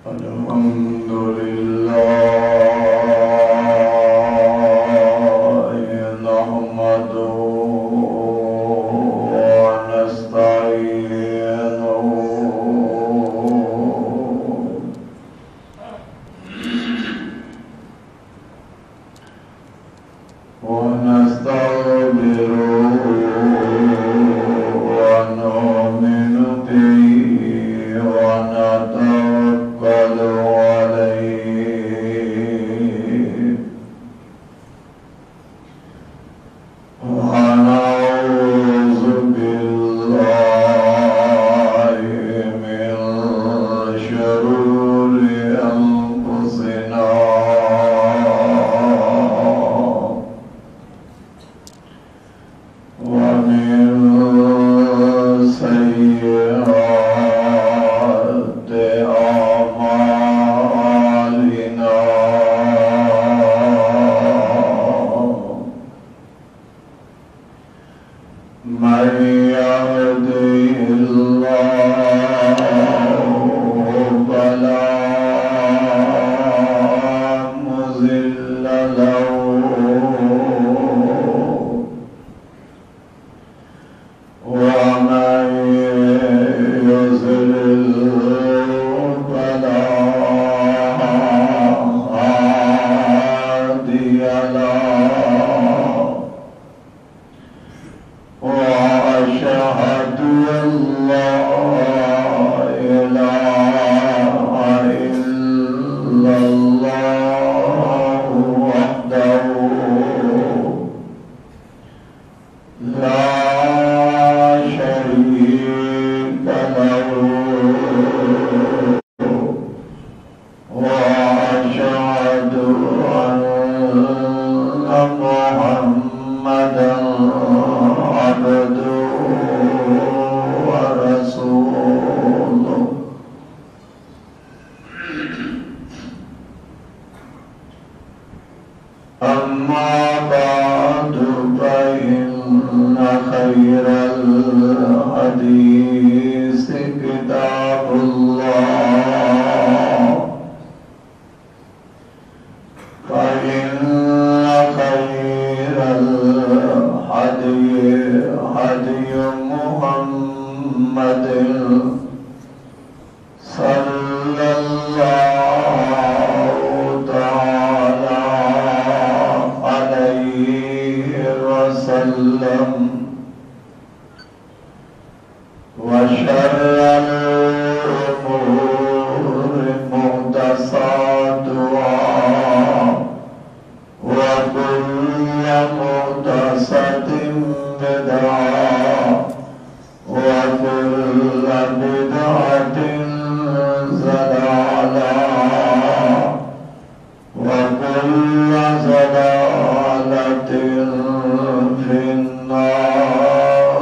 الحمد لله نحمده ونستعينه ونستغفره ونؤمن به ونتوكل عليه ونعوذ بالله من شرور أنفسنا ومن سيئات أعمالنا من يهده الله فلا مضل له ومن يضلل فلا هادي له وأشهد أن لا إله إلا الله وحده لا شريك له وأشهد أن محمدا عبده ورسوله أما بعد فإن خير الحديث كتاب الله فإن خير الهدي هدي محمد صلى الله تعالى عليه وسلم وشر الأمور محدثاتها وكل محدثة بدعة وكل بدعة ضلالة وكل ضلالة في النار.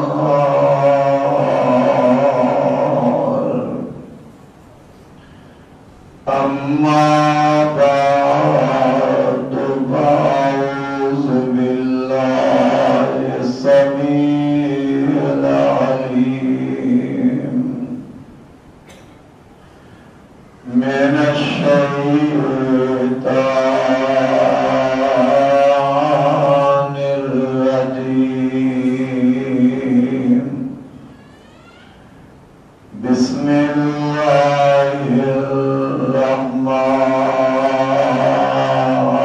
أما بعد فأعوذ بالله السميع العليم من الشيطان الرجيم. بسم الله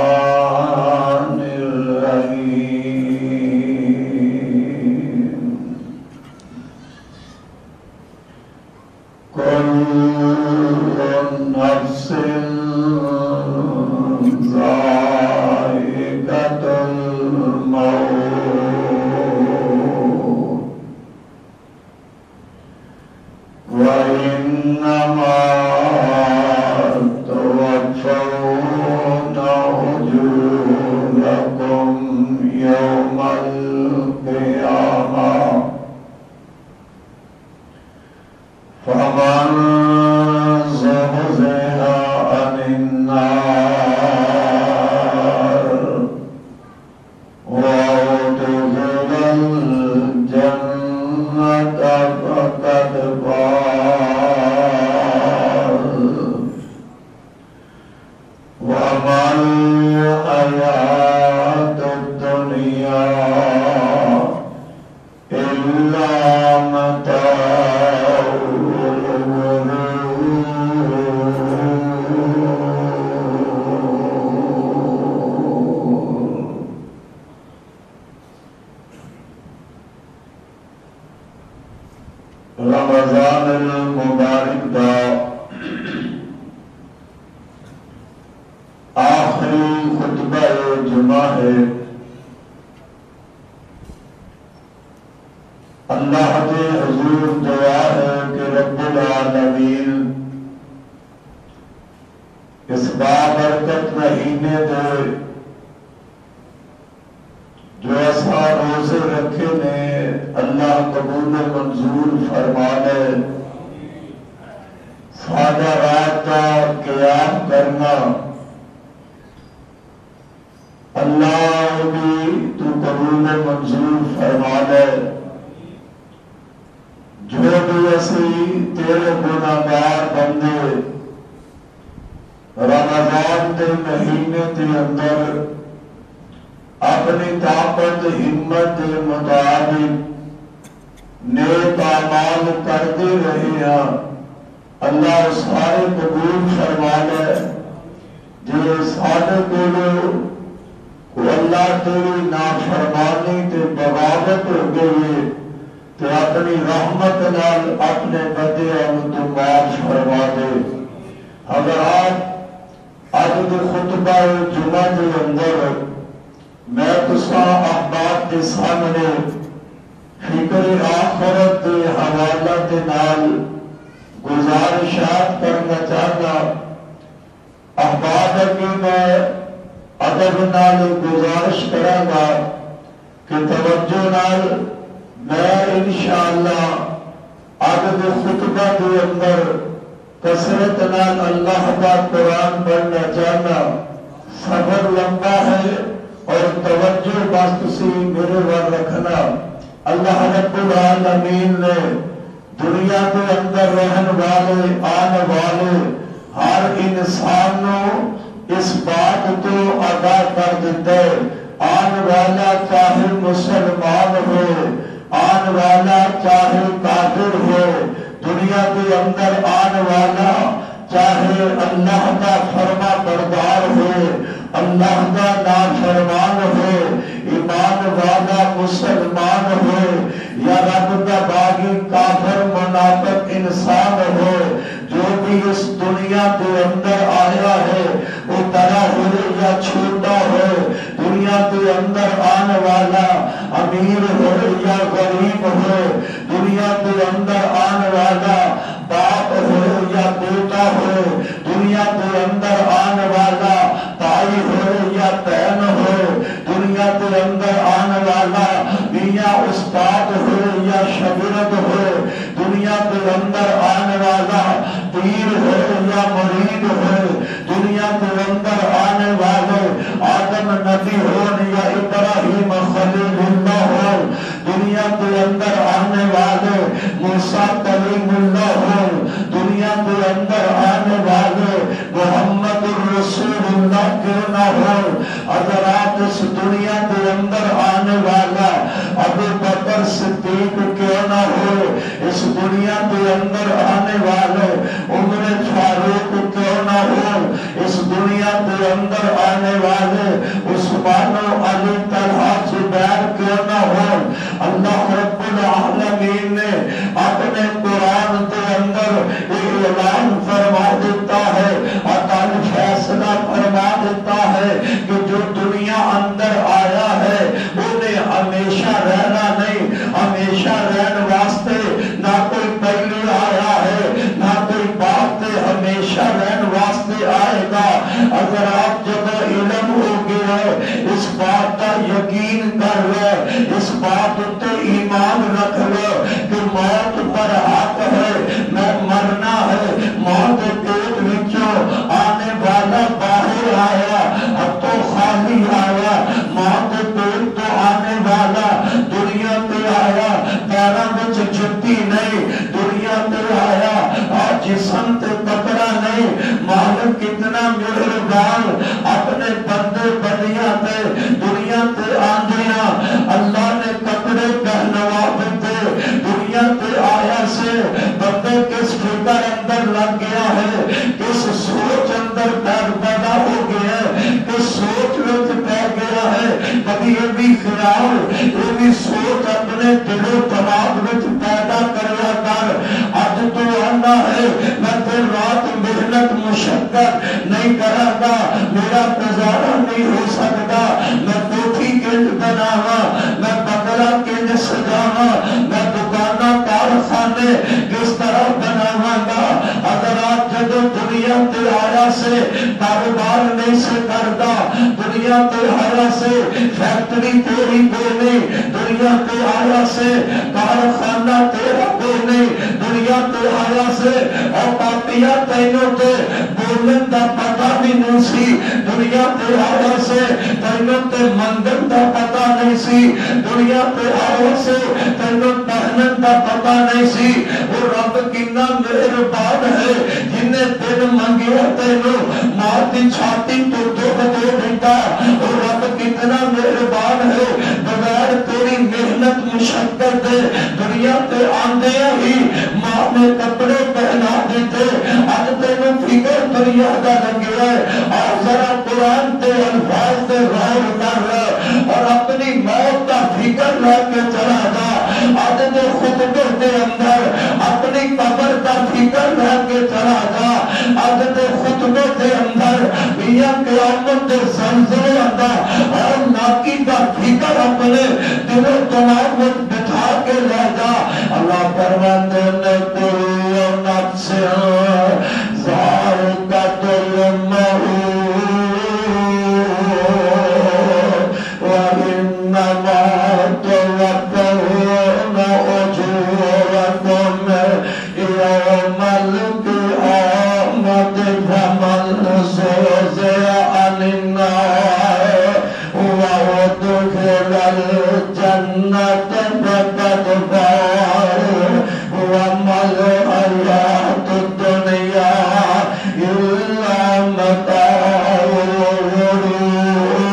الرحمن الرحيم. كل نفس ذائقة الموت وإنما توفون أجوركم يوم القيامة فمن زحزح عن النار وأدخل الجنة فقد فاز اس بابرکت مہینے دے جو ایسا روزے رکھے نے اللہ قبول منظور فرما لے. سادہ رات کا قیام کرنا اللہ بھی تو قبول منظور فرما لے. جو بھی ایسی تیرے گناہگار بندے رمضان کے مہینے کے اندر اپنی طاقت ہمت کے مطابق نیک اعمال کرتے رہے ہیں اللہ سارے قبول فرما لے. جو سارے کو اللہ تیری نافرمانی تے بغاوت ہو گئی تو اپنی رحمت نال اپنے بدے تو معاف فرما دے. اگر آج کے خطبہ جمعہ کے اندر میں تسا احباب کے سامنے فکر آخرت کے حوالہ کے نال گزارشات کرنا چاہتا. احباب کی میں ادب نال گزارش کروں گا کہ توجہ نال میں انشاءاللہ آج کے خطبہ کے اندر کثرت نال اللہ کا قرآن پڑھنا چاہتا. سفر لمبا ہے اور توجہ بست سی میرے ور رکھنا. اللہ رب العالمین نے دنیا کے اندر رہن والے آنے والے ہر انسان کو اس بات کو ادا کر دیتے. آنے والا چاہے مسلمان ہو آنے والا چاہے کافر ہو دنیا کے اندر آنے والا چاہے اللہ کا فرما بردار ہو اللہ کا نافرمان ہو ایمان والا مسلمان ہو یا رب کا باغی کافر منافق انسان ہو جو بھی اس دنیا کے اندر آیا ہے وہ بڑا ہو یا چھوٹا ہو دنیا کے اندر آنے والا امیر ہو یا غریب ہو دنیا کے اندر آنے والا باپ ہو یا بیٹا ہو دنیا کے اندر آنے والا بھائی ہو یا بہن ہو دنیا کے اندر آنے والا میاں استاد ہو یا شاگرد ہو دنیا کے اندر آنے والا پیر ہو یا مرید ہو دنیا کے اندر آنے والے آدم نبی ہو یا ابراہیم خلیل اللہ ہو دنیا کے اندر آنے والے موسیٰ کلیم اللہ ہو دنیا کے اندر آنے والے محمد رسول اللہ کیوں نہ ہو اگر آپ اس دنیا کے اندر آنے والا ابو بکر صدیق کیوں نہ ہو اس دنیا کے اندر آنے والے عمر فاروق کیوں نہ ہو اس دنیا کے اندر آنے والے عثمان و علی طلحہ زبیر کیوں نہ ہو اللہ رب العالمین نے اپنے قرآن کے اندر اعلان فرما دیتا ہے عطا فیصلہ فرما دیتا ہے کہ جو دنیا اندر آیا ہے انہیں ہمیشہ رہنا نہیں ہمیشہ رہن واسطے نہ کوئی پہلے آیا ہے نہ کوئی بات ہمیشہ رہن واسطے آئے گا. اگر آپ جب علم ہو گیا اس بات کا یقین کر لے اس بات تے ایمان رکھ لے کہ موت پر حق ہے میں مرنا ہے موت پیٹ وچوں آنے والا باہر آیا اب تو خالی آیا موت پیٹ تو آنے والا دنیا پہ آیا پیروں وچ جُتی نہیں دنیا پہ آیا آج جسم تے کپڑا نہیں مالک کتنا مہربان اپنے بندے بندیاں تے دنیا تے آندیاں اللہ نے کپڑے پہنوا دیتے دنیا تے آیا سے بندے کس فکر اندر لگ گیا ہے کس سوچ اندر پیدا ہو گیا ہے کس سوچ وچ پہ گیا ہے کبھی یہ بھی خیال یہ بھی سوچ اپنے دل و دماغ وچ پیدا کریا کر آج تو آنا ہے میں دن رات محنت مشقت نہیں کرا گا میرا گزارا نہیں ہو سکتا میں کوٹھی کنج بناوا میں بنگلہ کنج سجاوا میں دکانہ کارخانے کس طرح بناواں گا اگر آپ جب دنیا تے آیا سے کاروبار نہیں سے کردا دنیا تے آیا سے فیکٹری تیری کوئی دنیا تے آیا سے کارخانہ تیرا کوئی دنیا تے آیا سے اور پاپیا تینوں تے بولن دا پتہ بھی نہیں سی دنیا تے آیا سے تینوں تے منگن دا پتہ نہیں سی دنیا تے آیا سے تینوں پہنن دا پتہ نہیں سی وہ رب کتنا مہربان ہے جنہیں تین منگیا تینوں ماں دی چھاتی تو دو دیتا وہ رب کتنا مہربان ہے بغیر تیری محنت مشقت دے دنیا تے آندے ہی ماں نے کپڑے پہنا دیتے آج تینوں فکر دنیا کا لگے ہے اور ذرا قرآن تے الفاظ تے غور کر اور اپنی موت کا فکر لے کے چلا جا آج دے خطبے کے اندر اپنی قبر کا فکر لے کے چلا جا آج دے خطبے کے اندر میاں قیامت دے زلزلے اندر اور ناکی کا فکر اپنے دل و دماغ میں بٹھا کے لے جا اللہ فرماتے نے کوئی نفس ذائقۃ الموت وإنما توفون أجوركم يوم القيامة فمن زحزح عن النار وأدخل الجنة فقد فاز وما الحياة الدنيا إلا متاع الغرور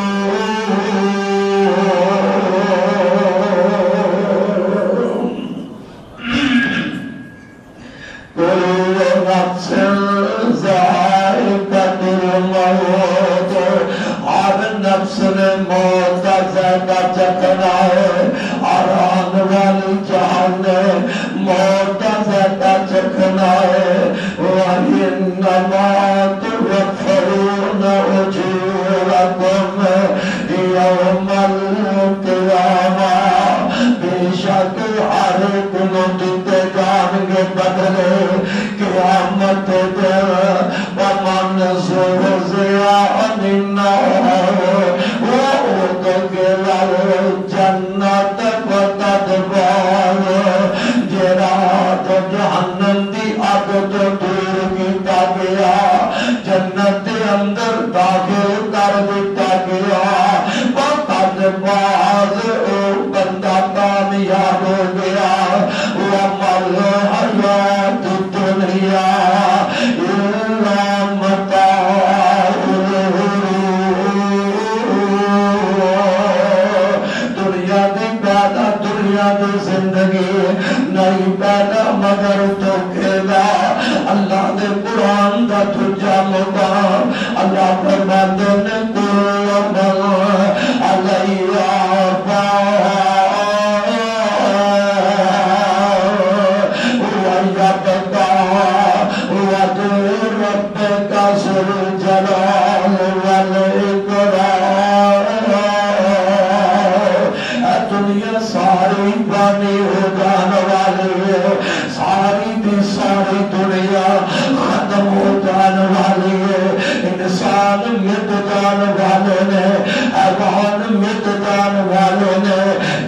كل نفس ذائقة الموت ہر نفس نے موت کا ذائقہ چکھنا ہے اور آنے والی جان نے موت کا ذائقہ چکھنا ہے وَإِنَّمَا تُوَفَّوْنَ أُجُورَكُمْ يَوْمَ الْقِيَامَةِ بے شک ہر ایک کو دیتے جان گے بدلے قیامت دے وَمَنْ زُحْزِحَ عَنِ النَّارِ وَأُدْخِلَ الْجَنَّةَ فَقَدْ فَازَ جرات جہنم دی آگ تو دور کیتا گیا جنت دے اندر داخل کر دیتا گیا فقد فاز او بندہ کامیاب ہو گیا وَمَا الْحَيَاةُ الدُّنْيَا إِلَّا مَتَاعُ الْغُرُورِ دنیا دی پیدا دنیا دی زندگی نہیں پیدا مگر دھوکے دا اللہ دے قرآن دا تجھا مقام اللہ فرماتے نے کل من علیہ ساری بانی ہو جانے والی ہے ساری دی ساری دنیا ختم ہو جانے والی ہے انسان مٹ جانے والے نے حیوان مٹ جانے والے نے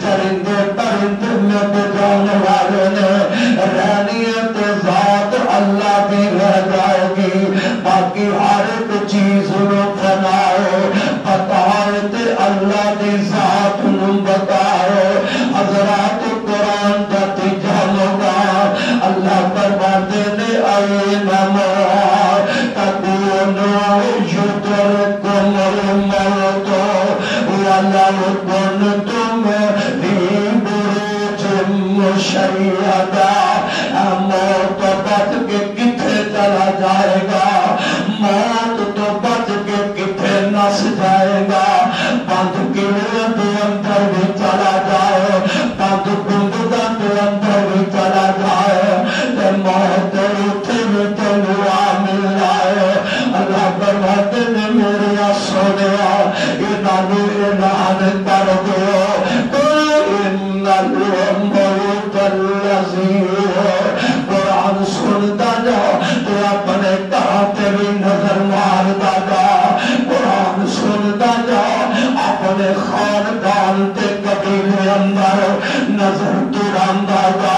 چرندے پرندے مٹ جانے والے نے رہنیت ذات اللہ کی رہ جائے گی باقی ہر ایک چیز نو فنائے بتائے تے اللہ کی ذات نو بتائے حضرات قرآن کا تیجا لگا اللہ فرماتے نے اینما تکونوا یدرککم الموت ولو کنتم فی بروج مشیدہ موت بچ کے کتنے چلا جائے گا موت تو بچ کے کتنے نس جائے گا بند قلعے کے اندر بھی چلا جائے بند گنبدوں کے اندر بھی چلا جائے تے موت اٹھے بھی تنوا مل جائے اللہ فرماتے نے میرے سونیا انہوں اعلان کر دو ان الموت الذی قرآن سنتا جاؤ تو اپنے کہاں تیری نظر ماردا جا قرآن سندا جا اپنے خاندان تے قبیلے اندر نظر دوراندا جا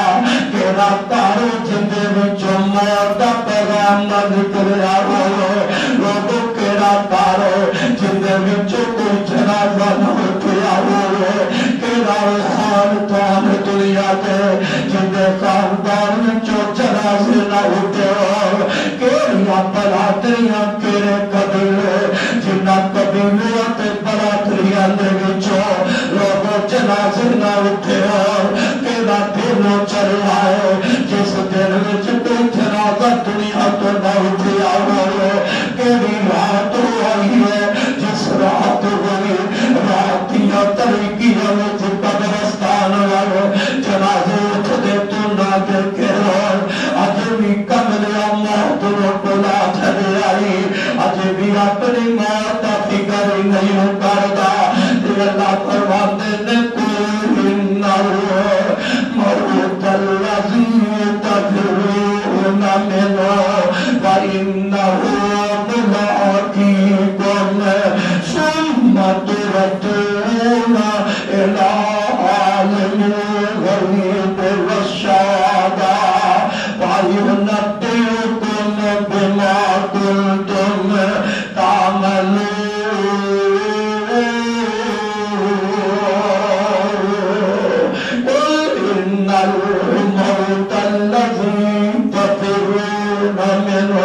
کیڑا تارو جندے وچوں موت دا پیغام نہ نکلیا ہوئے لوگوں کیڑا تارو جندے وچوں کوئی جنازہ نہ اٹھیا ہوئے کیڑا خاندان دنیا تے جندے خاندان وچوں جنازے نہ اٹھے ہو کیڑیاں برادریاں کیڑے قبیلے جنہاں قبیلیاں تے برادریاں دے وچوں لوگوں جنازے نہ اٹھے ہو کیڑا دن چلا ہے جس دن وچ کوئی جنازہ دنیا تو نہ اٹھیا ہوئے کیڑی رات ہوئی ہے جس رات ہوئی رات دیا طریقیاں وچ قبرستان والے جنازے اٹھدے تو نہ دیکھے ہو اج بھی کملیا موت نو بلا چھڈ آئی اج بھی اپنی موت دا فکر نہیں کردا تے اللہ فرماندے نے کوئی نہ موت الذی تفرون منہ فإنہ ملاقیکم ثم تردون إلی عالم الغیب والشہادہ فینبئکم بما کنتم تعملون الموت الذي تفرون منه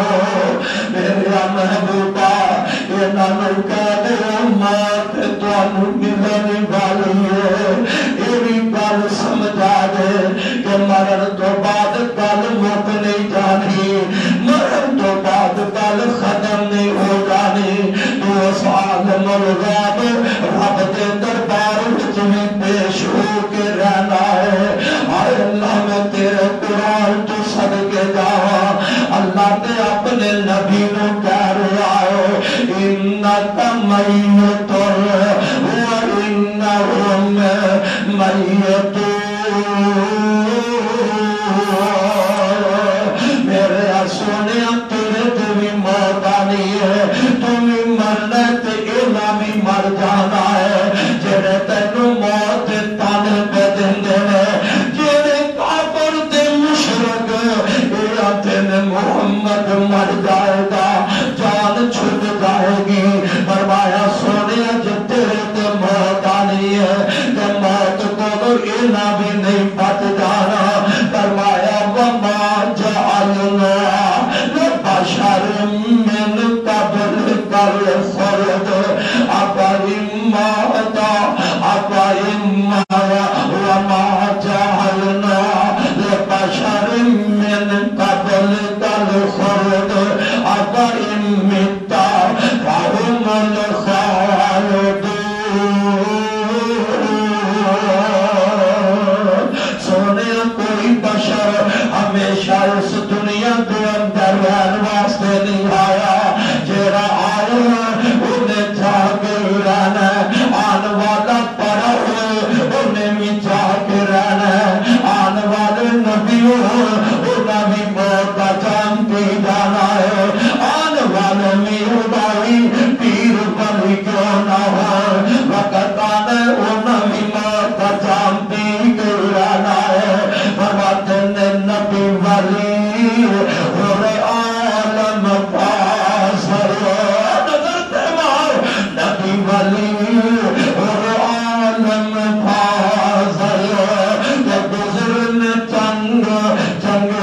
میرا محبوبہ یہ نام کہتے امت تو ملنے والی ہے یہ بھی گل سمجھا دے کہ مرن تو بعد گل مک نہیں جانی مرن تو بعد گل ختم نہیں ہو جانی تو اس عالم الغیب رب کے دربار وچ بھی پیش ہو کے رہنا ہے آئے اللہ میں تیرے قرآن تو صدقے جاواں اللہ تے اپنے نبی نو کہہ رہا ہے انکا میت وانہم میتون میرے سونے تیرے تے بھی موت آنی ہے تم بھی مرنا تے اینا بھی مر جانا ہے جڑے تینوں موت تانے پہ دیندے ہیں جڑے کافر تے مشرک اے تین محمد مر جائے گا جان چھٹ جائے گی فرمایا سونے جب تیرے تے موت آنی ہے تے موت کو اینا بھی نہیں بچ جانا فرمایا وما جعلنا لبشر من قبل الخلد أفإن مات أفإن وما جعلنا لبشر من قبل الخلد أفإن مت فهم الخالدون سونے کوئی بشر ہمیشہ اس دنیا کے اندر رہن واسطے نہیں آیا جیڑا آیا انہیں جا کے رہنا آن والا پڑا انہیں بھی جا کے رہنا آن والے نبیوں انہیں بھی موت جانتی جانا ہے آن والے میربائی پیر بلی کیوں نہ ہو وقت آنے انہیں بھی موت جانتی رہنا ہے فرماتے نے نبی ولی اور عالم فاضل نظر تیمار نبی ولی اور عالم فاضل کہ گزرن جنگ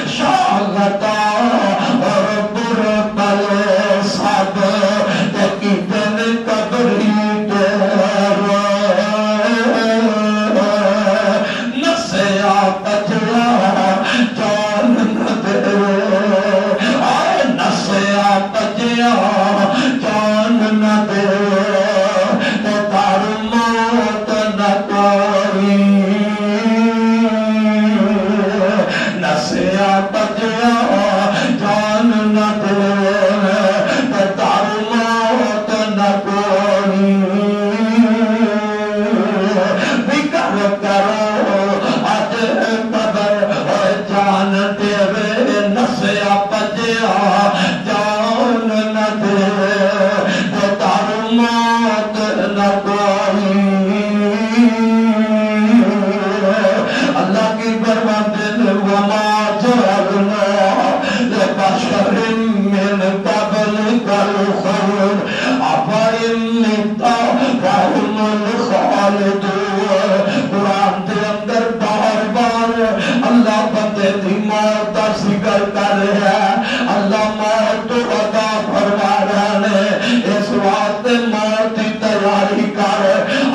شاغتا اور بربل سب تکیتن قبری جان نہ دے تار موت نہ کوئی نسیا بجیا جان نہ دے تار موت نہ کوئی فکر کرو اج قبر اللہ بندے دی موت دا ذکر کر رہا ہے، اللہ موت تو عطا فرما رہا ہے، اس واسطے موت کی تیاری کر،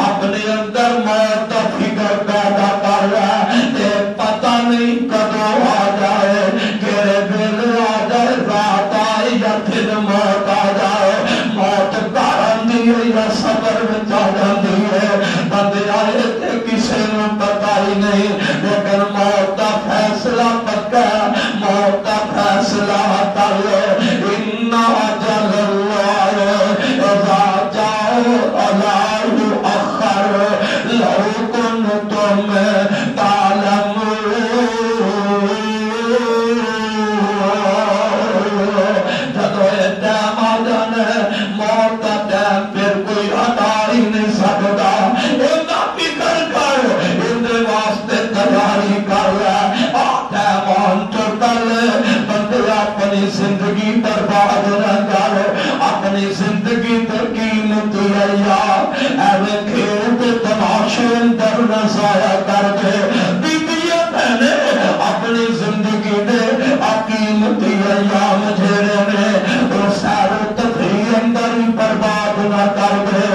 اپنے اندر موت دا فکر پیدا کر رہا ہے، پتہ نہیں کدوں آ جائے، کہڑے ویلے آ جائے، رات آئے یا دن موت آ جائے، موت گھر آندی ہے یا سفر وچ آ جاندی ہے، بندے آئے تے کسے نوں پتہ ہی نہیں، لیکن موت دا فیصلہ پکا، موت دا فیصلہ کر لے، ان اجل اللہ اذا جاء لا یؤخر لو کنتم تعلمون، جدو ٹائم آ جانا موت کا ٹائم پھر کوئی ہٹا ہی نہیں سکتا، فکر کر اندر واسطے تیاری کر رہا ٹائم آن تو پہلے بندے اپنی زندگی برباد نہ کر، اپنی زندگی تے قیمت ایام ایویں کھیل تے تماشے اندر نہ ضائع کر دے، بیبیاں بہنے اپنی زندگی دے قیمتی ایام جھیڑے نے وہ سیر و تفریح اندر ہی برباد نہ کر دے،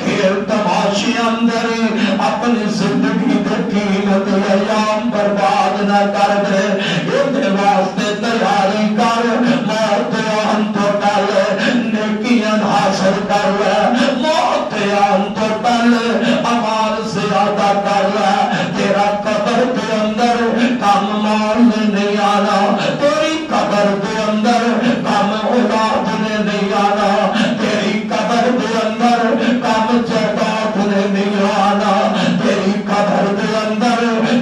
کھیل تماشے اندر ہی اپنی زندگی دے قیمتی ایام برباد نہ کر دے، یہ واسطے تیاری کر، موت آن تو پہلے نیکیاں حاصل کر لے، موت آن تو پہلے اعمال زیادہ کر لے، تیرا قبر کے اندر کم مال نہیں آنا، تیری قبر کے اندر کم اولاد نے نہیں آنا، تیری قبر کے اندر کم جائیداد نے نہیں آنا، تیری قبر کے اندر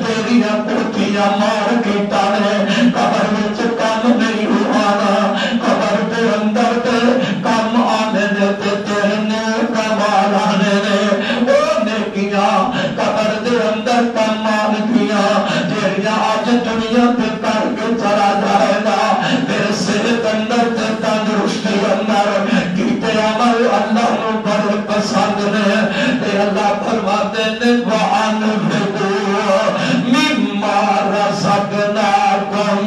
تیری پوتیاں مار کیتا نے قبر وچ کم نہیں آنا، قبر کے اندر تے کم آنے نے تے تیرے نیک اعمال آنے نے، وہ نیکیاں قبر کے اندر کم آن گیاں جہڑیاں اج دنیا تے کر کے چلا جائے گا، تیرے صحت اندر تے تندرستی اندر کیتے عمل اللہ نو بڑے پسند نے، تے اللہ فرماتے نے وَأَنْفِقُوا مِمَّا رَزَقْنَاكُمْ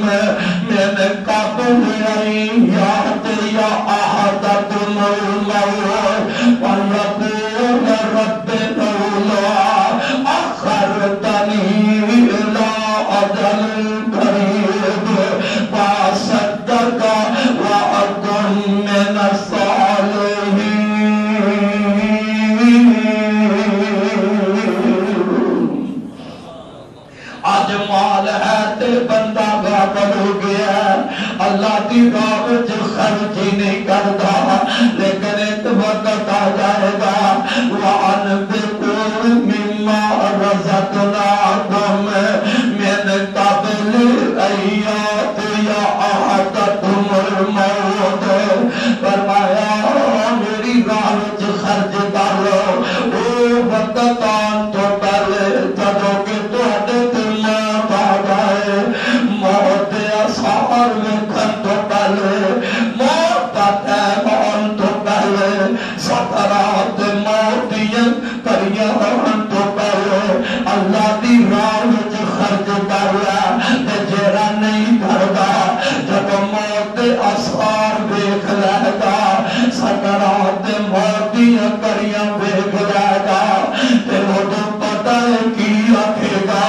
مِنْ قَبْلِ أَنْ يَأْتِيَ أَحَدَكُمُ الْمَوْتُ فَيَقُولَ رَبِّ لَوْلَا أَخَّرْتَنِي إِلَىٰ أَجَلٍ قَرِيبٍ فَأَصَدَّقَ وَأَكُن مِّنَ الصَّالِحِينَ۔ آج مال ہے تے بندہ غافل ہو گیا، اللہ کی راہ وچ خرچ ہی نہیں کرتا، لیکن ایک وقت آ جائے گا وَأَنْفِقُوا مِمَّا رَزَقْنَاكُمْ مِنْ قَبْلِ أَنْ يَأْتِيَ أَحَدَكُمُ الْمَوْتُ، فرمایا میری راہ وچ خرچ کر لو، وہ وقت آن تو پہلے جدوں کہ تہاڈے موت آ جائے، موت آثار ویکھن تو پہلے، موت کا ٹائم آن تو پہلے، سکرات موت دیاں کریاں آن تو پہلے اللہ دی راہ وچ خرچ کر لے، تے جیڑا نہیں کردا جب موت آثار ویکھ لے گا، سکرات موت دیاں کریاں ویکھ لے گا، تے اودوں پتہ ہے کی آکھے گا،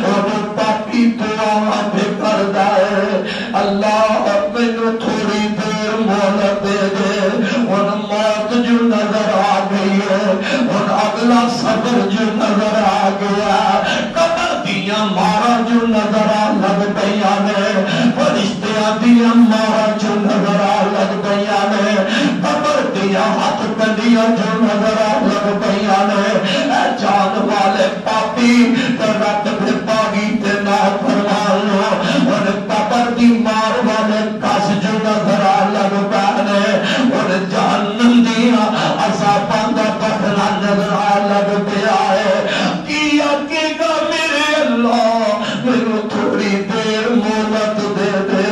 اودوں پاکی دعا بھی کردا ہے، اللہ مینوں تھوڑی دیر مہلت دے دے، ہن موت جو نظر آ گئی ہے، ہن اگلا سفر جو نظر آ گیا، قبر دیاں مارا جو نظر آ لگ پیاں نے، فرشتیاں دیاں مارا جو نظر آ لگ پیاں نے، قبر دیاں ہاتھ کنڈیاں جو نظر آ لگ پیاں نے، اے جان والے پاپی تے رب دے باغی تے نافرمان ہن قبر دی مار والے کس جو نظر آ لگ پیاں ہن جہنم دیاں عذاباں دا پتلا نظر آ لگ پیا ہے، کی آکھے گا میرے اللہ مینوں تھوڑی دیر مہلت دے دے،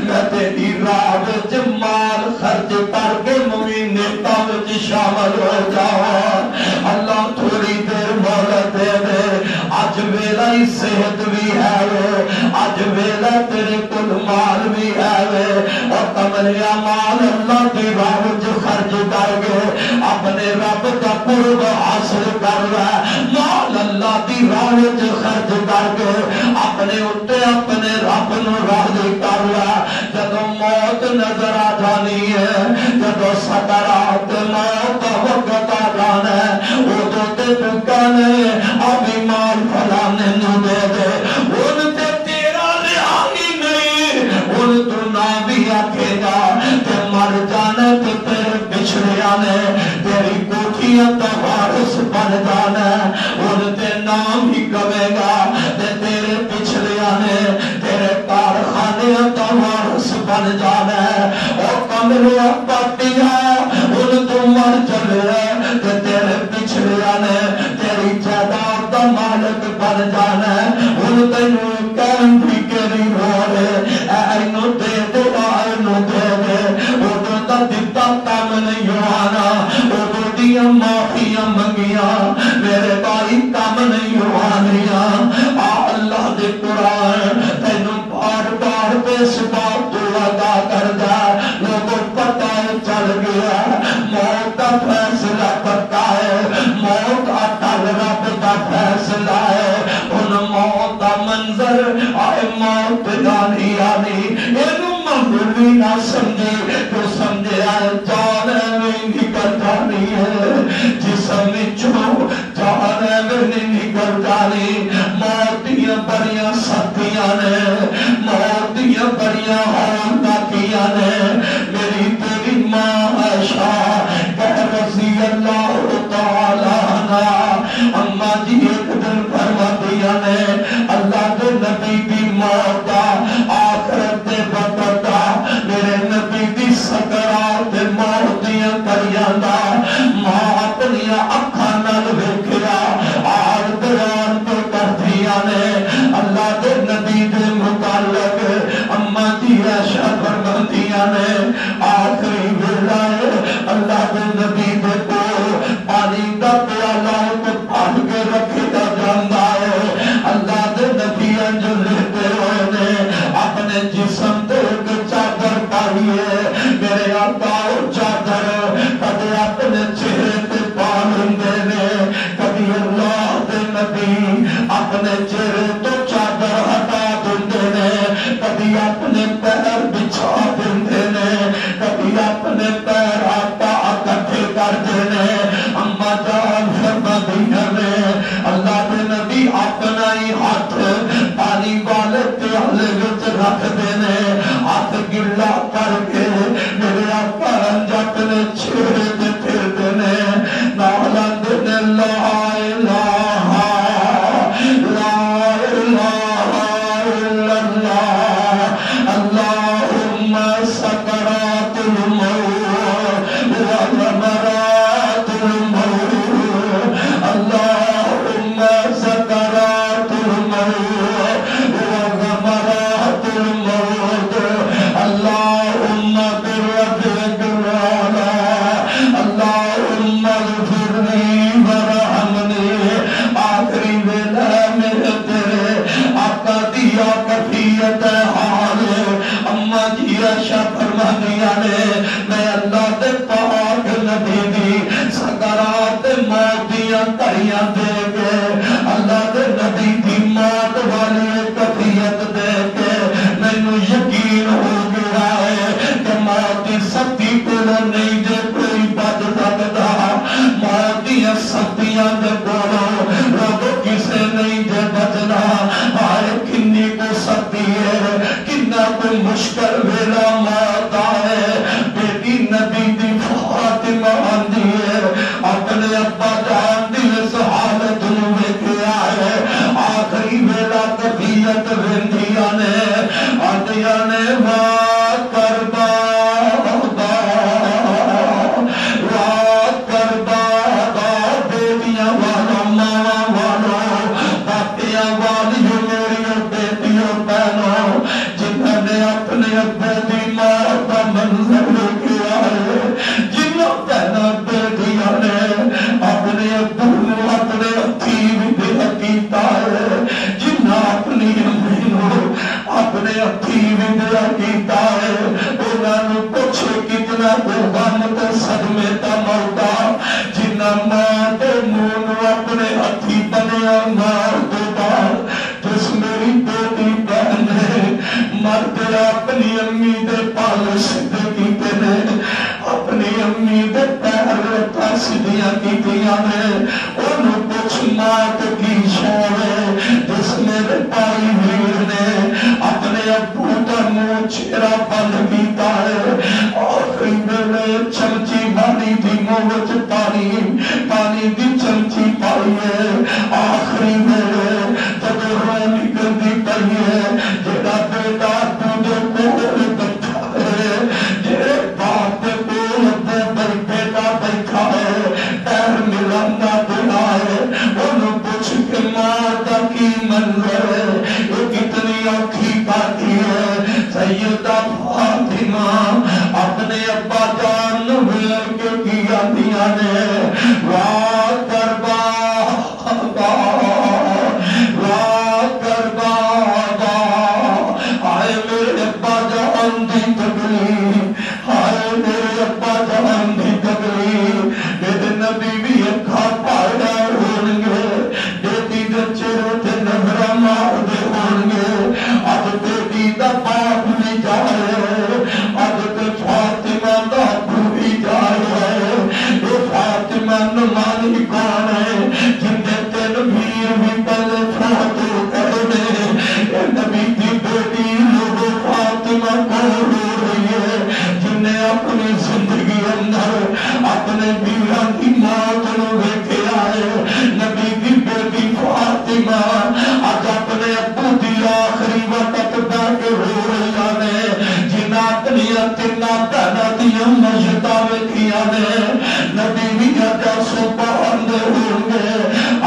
میں تیری راہ وچ مال خرچ کر کے نیکاں وچ شامل ہو جاواں، اللہ تھوڑی دیر مہلت دے دے، اج میرا ہی صحت بھی ہے، دی راہ وچ خرچ کر کے اپنے رب دا قرب حاصل کر لے مال اللہ دی راہ وچ خرچ کر کے اپنے اتے اپنے رب نو راضی کر لے جدوں موت نظر آ جانی ہے جدوں سکرات موت دا وقت آ جانا ہے ادوں تے تو کہنے ابھی مال فلانے نو دے دے ان تے تیرا رہائی نہیں ان تو نہ بھی آکھے گا تے مر جانا تے تیرے بچھڑے آنے تیری کوٹھیاں تا وارث بن جانا ان تے نام ہی کہے گا تے تیرے بچھڑے آنے تیرے کارخانے تا وارث بن جانا اور کمرے پٹیاں ان تو مر چلے تے تیرے بچھڑے آنے تیری جائیداد دا مالک بن جانا ان تینوں کہن بھی کری رولے اینو دے دے اینو دے دے اودوں دا دتا کام نہیں آنا اودوں دیاں معافیاں منگیاں میرے بھائی کام نہیں آنیاں اللہ دے قرآن تینوں بار بار اس بات تو ادا کر دا لوگوں پتہ چل گیا موت کا فیصلہ پتا ہے موت اٹل رب کا فیصلہ ہے ان موت کا منظر آئے موت جانی آنی اینو مغربی نہ سمجھے تو سمجھے آئے جان میں نکل جانی ہے جسم چو جان میں نکل جانی موت دیا بڑیاں سختیاں نے موت دیا بڑیاں ہونکیاں نے میری تیری ماں عائشہ رضی اللہ تعالیٰ عنہ اماں جی ایک دن فرما دیا نے اللہ کے نبی دی موت آخرت دے وقت میرے نبی دی سکرات موت دیاں کریاں دا ماں اپنی اکھاں نال ویکھیا آل بیان تو کر دیا نے اللہ کے نبی دے متعلق اماں جی عائشہ فرما دیا نے آخری ویلا اللہ کے نبی دے کو پانی دا پیالہ کو پھاڑ کے رکھے دا جاندا ہے اللہ دے نبی جو لیتے ہوئے نے اپنے جسم تے ایک چادر پائی ہے میرے آقا چادر کدے اپنے چہرے تے پا لیندے نے کبھی اللہ دے نبی اپنے چہرے تو چادر ہٹا دیندے نے کبھی اپنے پیر بچھا دیندے نے کبھی اپنے پیر آٹا اکٹھے کر دینے اما جان فرما دیا نے اللہ کے نبی اپنا ہی ہاتھ پانی والے پیالے وچ رکھ دینے ہاتھ گلا کر کے میرے آقا جٹ نے چہرے تے پھر دینے نالا دینے لا الہ لا الہ الا اللہ اللہم سکرات الموت وغمرات الموت اللہم سکرات الموت وغمرات الموت اللہم برحمتک العلی اللہم اغفرنی ورحمنی آخری ویلا میرے تیرے آقا دیا کفیت حال اما جی عائشہ فرما دیا نے میں اللہ دے پاک نبی دی سکرات موت دیاں کریاں دے کے اللہ دے نبی دی موت والی کفیت دے کے مینوں یقین ہو گیا ہے کہ موت دی سختی کو نہیں جے کوئی بچ سکدا موت دیاں سختیاں دے کولوں رب کسے نہیں جے بچنا ہائے کنی کو سختی ہے کنا کو مشکل ویلا موت آئے بیٹی نبی دی فاطمہ آندی ہے اپنے ابا جان دی اس حالت نو ویکھیا ہے آخری ویلا کفیت ویندیاں نے آندیاں نے وات کربا بیٹیاں والا ماں والا باپیاں والی میری بیٹیوں بہنوں جنہوں نے اپنے ابے دی موت کا منظر کیا ہے جنہوں بہنوں بیٹیاں نے اپنے ابو نو اپنے ہتھی بھی کیتا ہے جنہوں اپنی امی نو اپنے ہتھی بھی کیتا ہے انہوں نے پوچھے کتنا ہوگا اپنی امی دے پال سدھے کیتے نے اپنی امی دے پیر رتا سدھیاں کیتیاں نے انہوں پوچھ موت کی شے جس میرے بھائی ویر نے اپنے ابو کا منہ چہرہ بند کیتا ہے آخری ویلے چمچی پانی دی منہ وچ پانی دی چمچی پائی ہے آخری ویلے جب روح نکلدی پئی ہے جڑا بیٹا تجھے کول بیٹھا ہے جڑے باپ دے کول بیٹا بیٹھا ہے پیر ملانا دلا ہے انہوں پوچھ کے ماں دا کی منظر ہے یہ کتنی اوکھی باتیں ہے سیدہ فاطمہ اپنے ابا جان ہوئے کے کیا دیا نے واہ کربا آئے میرے ابا جان دی تکلیف آئے میرے ابا جان دی تکلیف میرے نبی بھی اکھا پاڑا ہونگے بیٹی دے چہرے تے نظرہ مار دے ہونگے اب بیٹی دا باپ بھی جائے اب تے فاطمہ دا ابو بھی جائے یہ فاطمہ نمانی کون ہے جن دے تین میر بھی پہلے فاتو کرنے یہ نبی دی بیٹی لوگ فاطمہ کو رو رہی ہے جن نے اپنی زندگی اندر اپنے بیران کی موت نو بیٹھے آئے نبی دی بیٹی فاطمہ آج اپنے ابو دی آخری وقت بیٹھ رو رہی آنے جنہ دنیا تنہ بہنا دیا مجدہ کیا نے نبی بھی جاتا سبحان دے ہونگے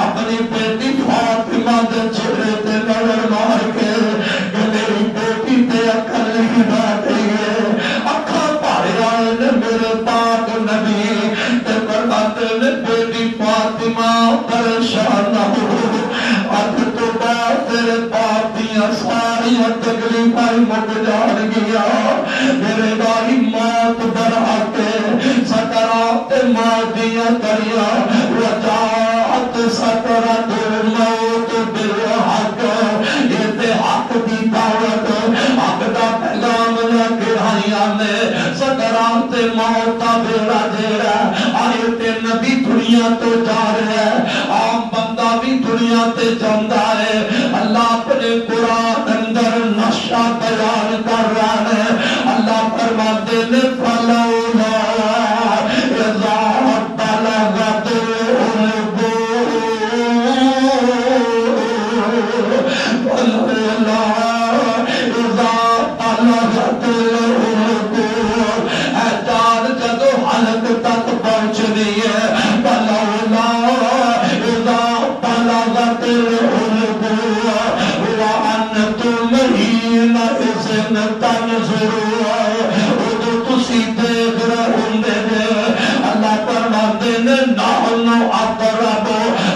اپنی بیٹی فاطمہ دے چہرے تے نظر مار کے کہ میری بیٹی تے اکھل ہی بات ہے اکھا پارے آئے نے میرے پاک نبی تے فرماتے نے بیٹی فاطمہ پریشان نہ ہو اب تو بعد تیرے باپ دیا ساری تکلیفیں مک جان گیا میرے بھائی موت بنا کے سکرات موت دیا کریا رجاعت سکرات موت بالحق یہ تے حق دی دعوت حق دا پیغام لے کے آئیاں نے سکرات موت دا بیڑا جیڑا آئے تے نبی دنیا تو جا رہے ہیں عام بندہ بھی دنیا تے جاندہ ہے اللہ اپنے قرآن اندر نقشہ بیان کر رہا ہے اللہ فرماتے نے فلولا اذا بلغت الحلقوم فلولا اذا بلغت الحلقوم احتار جدو حلق تک پہنچنی ہے فلولا اذا بلغت الحلقوم وانتم حينئذ تنظرون ادو تسی دیکھ رہے دے اللہ فرماتے نے نحن اقرب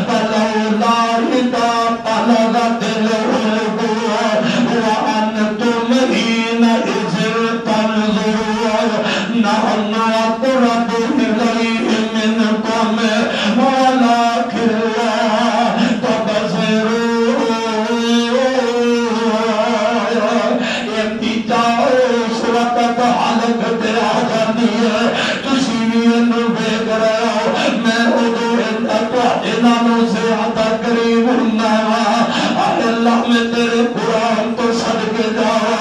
فلولا اذا بلغت الحلقوم وانتم حينئذ تنظرون نحن اقرب الیہ منکم ولکن لا تبصرون اس وقت حالت تے آ جاتی ہے تسی بھی انہوں بیگ رہے ہو میں ادھو تواڈے نالوں زیادہ قریب ہونا اے اللہ میں تیرے قرآن تو صدقے جاوا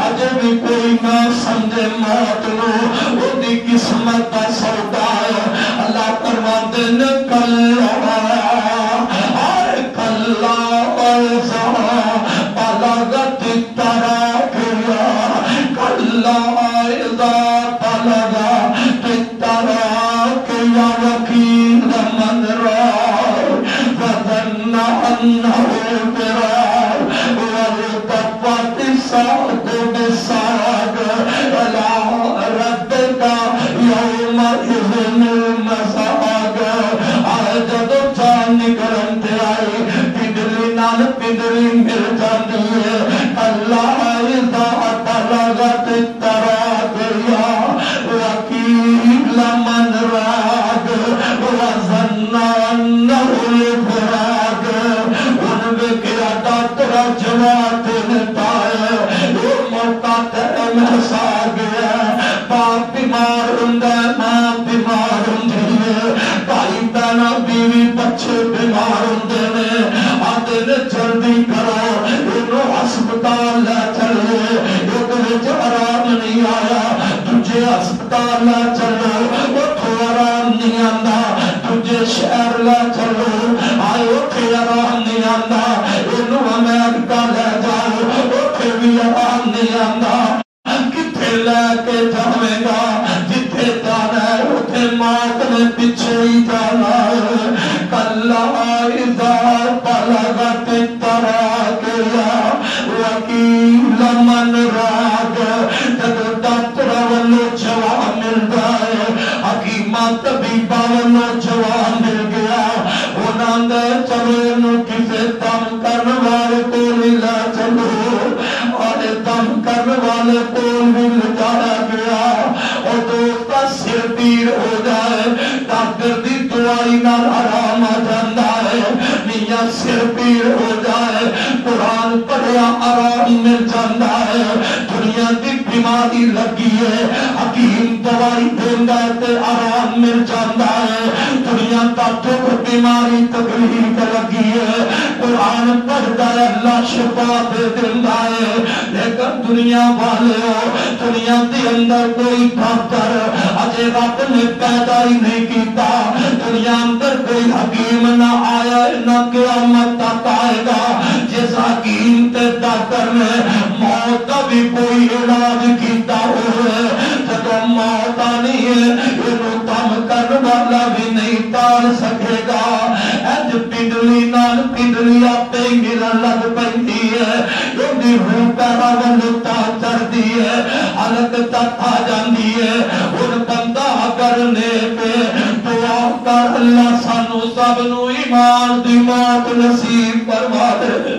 اجے بھی کوئی نہ سمجھے موت نو وہ دی قسمت کا سودا ہے اللہ فرماتے نے کلا آئے کلا ایسا بلغت التراقیا کلا ایسا بلغت التراقیا وکیل من رائے وظن انہو فرار والتفت الساق بالساق الى ربک یومئذ المساق آئے جدو جان نکلن تے آئے پدری نال پدری مل جاندی ہے اللہ اذا بلغت التراقیا لے چلو، ایک وچ آرام نہیں آیا دوجے ہسپتال لے چلو اتھوں آرام نہیں آندا، دوجے شہر لے چلو آئے اتھے آرام نہیں آندا، اینوں امریکہ لے جاؤ اتھے بھی آرام نہیں آندا، کتھے لے کے جاویں گا؟ جتھے جانا ہے اتھے موت نے پیچھے ہی جانا ہے۔ کلا اذا بلغت التراقی وقیل من راق، جب ڈاکٹر والو جواب مل گئے، حکیمہ طبیبہ والو جواب مل گیا، انہاں دے چلو انہوں کسے دم کرنے والے کو لے چلو، اور دم کرنے والے کو بھی لجایا گیا، اور دوستا سر پیر ہو جائے ڈاکٹر دی دعائی نال آرام آ جاندہ ہے، میاں سر پیر ہو جائے قرآن پڑھیا آرام مل جاندہ ہے، دنیا دی بیماری لگی ہے حکیم دوائی دیندہ تے آرام مل جاندہ ہے، دنیا کا دکھ بیماری تکلیف لگی ہے قرآن پڑھتا ہے اللہ شفا دے دیندہ ہے، لیکن دنیا والے ہو دنیا کے اندر کوئی ڈاکٹر اجے رب نے پیدا ہی نہیں کیتا، دنیا اندر کوئی حکیم نہ آیا نہ قیامت تک آئے گا جس حکیم تے ڈاکٹر نے موت کا بھی کوئی علاج کیتا ہوئے، جب موت آنی ہے انہوں کم کرنے والا بھی نہیں ٹال سکے گا، اج پنڈلی نال پنڈلی آتے ہی ملن لگ پہنتی ہے، انہی روح پیرا ولتا چڑھ دی ہے، حالت تک آ جاندی ہے، ان بندہ کرنے پہ دعا کر اللہ سانو سب نو ایمان دی موت نصیب فرما دے۔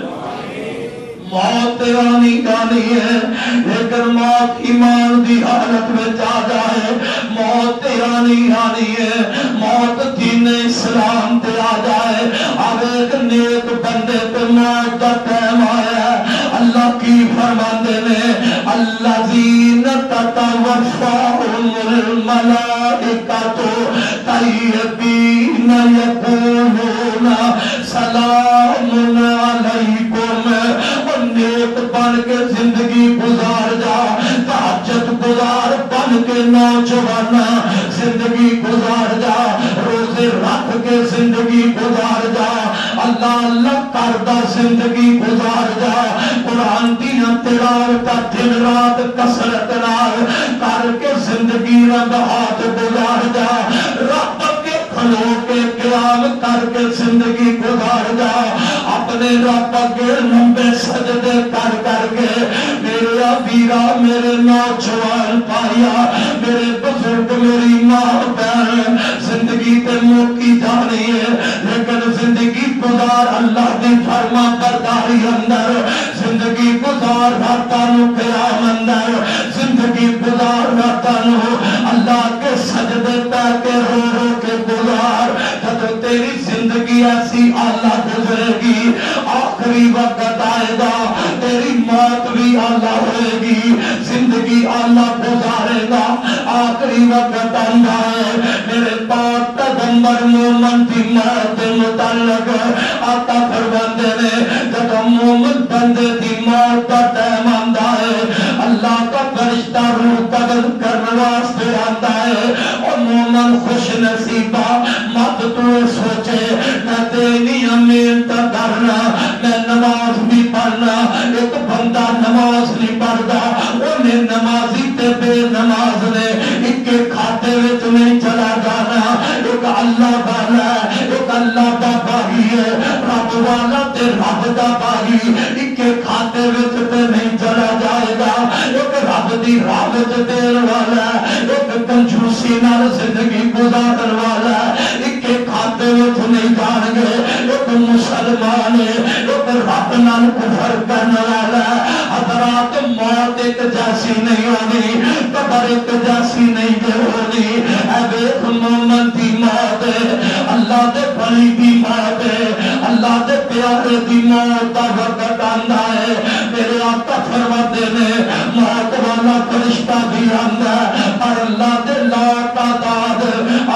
موت آنی جانی ہے لیکن موت ایمان دی حالت میں جا جائے، موت آنی ہے موت دین اسلام تے آ جائے، اب ایک نیک بندے پہ موت دا ٹائم آیا ہے، اللہ کی فرماندے نے الذین تتوفاہم الملائکۃ طیبین یقولون سلام علیکم، نیک بن کے زندگی گزار جا، تہجد گزار بن کے نوجوان زندگی گزار جا، روزے رکھ کے زندگی گزار جا، اللہ اللہ کردہ زندگی گزار جا، قرآن دیاں تلاوت دن رات کثرت نال کر کے زندگی رنگات گزار جا، رب کے کھلو کے قیام کر کے زندگی گزار جا، اپنے رب کے لمبے سجدے کر کر کے میرے ویرا میرے نوجوان پایا میرے بزرگ میری ماں بہن زندگی تے موکی جانی ہے، لیکن زندگی گزار اللہ دی فرما برداری اندر، زندگی گزار راتانو قیام اندر، زندگی گزار راتانو اللہ کے سجدے پہ کے رو رو کے گزار، جب تیری زندگی ایسی آلہ گزرے گی آخری وقت آئے گا تیری موت بھی آلہ ہوئے گی، زندگی آلہ گزارے گا آخری وقت آنگا ہے، میرے پاک پیغمبر مومن کی موت متعلق آقا فرماندے نے جب مومن بندے کی موت کا ٹائم آندا ہے اللہ کا فرشتہ روح قبض کرنے واسطے آندا ہے، اور مومن خوش نصیبہ مت تو سوچے میں تیری محنت کرنا میں نماز بھی پڑھنا، ایک بندہ نماز نہیں پڑھتا انہیں نمازی تے بے نماز نے ایک کے کھاتے وچ نہیں چلا جانا، ایک اللہ والا ہے ایک اللہ دا باغی ہے، رب والا تے رب دا باغی ایک کے کھاتے وچ تے نہیں چلا جائے گا، ایک رب دی رحمت دین والا ہے، ایک کنجوسی نال زندگی گزارن والا ہے، ایک کے کھاتے وچ نہیں جان گے، ایک مسلمان ہے ایک رب نال کفر کرنے والا ہے، حضرات موت ایک جیسی نہیں ہونی، قبر ایک جیسی نہیں ہونی، اے بیت مومن دی موت ہے اللہ دے بھلی دی موت ہے، اللہ دے پیارے دی موت دا وقت آندا ہے، میرے آقا فرماتے نے موت والا فرشتہ بھی آندا ہے، اور اللہ دے لا تعداد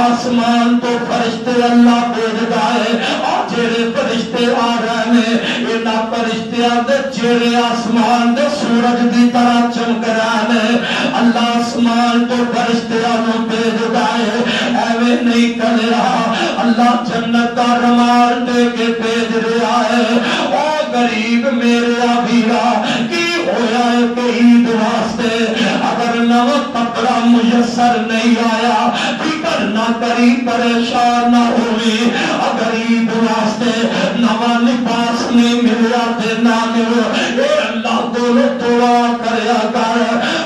آسمان تو فرشتے اللہ بھیج گئے، اور جڑے فرشتے فرشتے آ رہے ہیں، انہاں فرشتیاں دے چہرے آسمان دے سورج دی طرح چمک رہے ہیں۔ اللہ آسمان تو فرشتیاں نو بھیجدا ہے، ایویں نہیں کریا، اللہ جنت دا رمال دے کے بھیج رہا ہے۔ او غریب میرے ویرا کی ہویا ہے کہ عید واسطے اگر نو کپڑا میسر نہیں آیا فکر نہ کری، پریشان نہ ہوئی، اگر عید واسطے نواں لباس نہیں ملیا تے نہ ملو، اے اللہ کولو دعا کریا کر،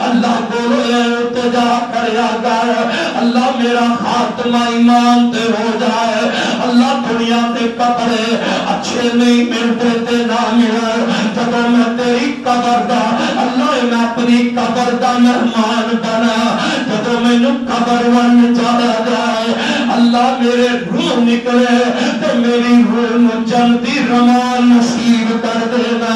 اللہ کولو التجا کریا کر، اللہ میرا خاتمہ ایمان تے ہو جائے، اللہ دنیا تے کپڑے اچھے نہیں ملتے تے نہ ملے، جب میں تیری قبر دا اللہ میں اپنی قبر دا مہمان بنا، جب میں قبر ون چلا جائے اللہ میرے روح نکلے تو میری روح جنتی رمان نصیب کر دینا۔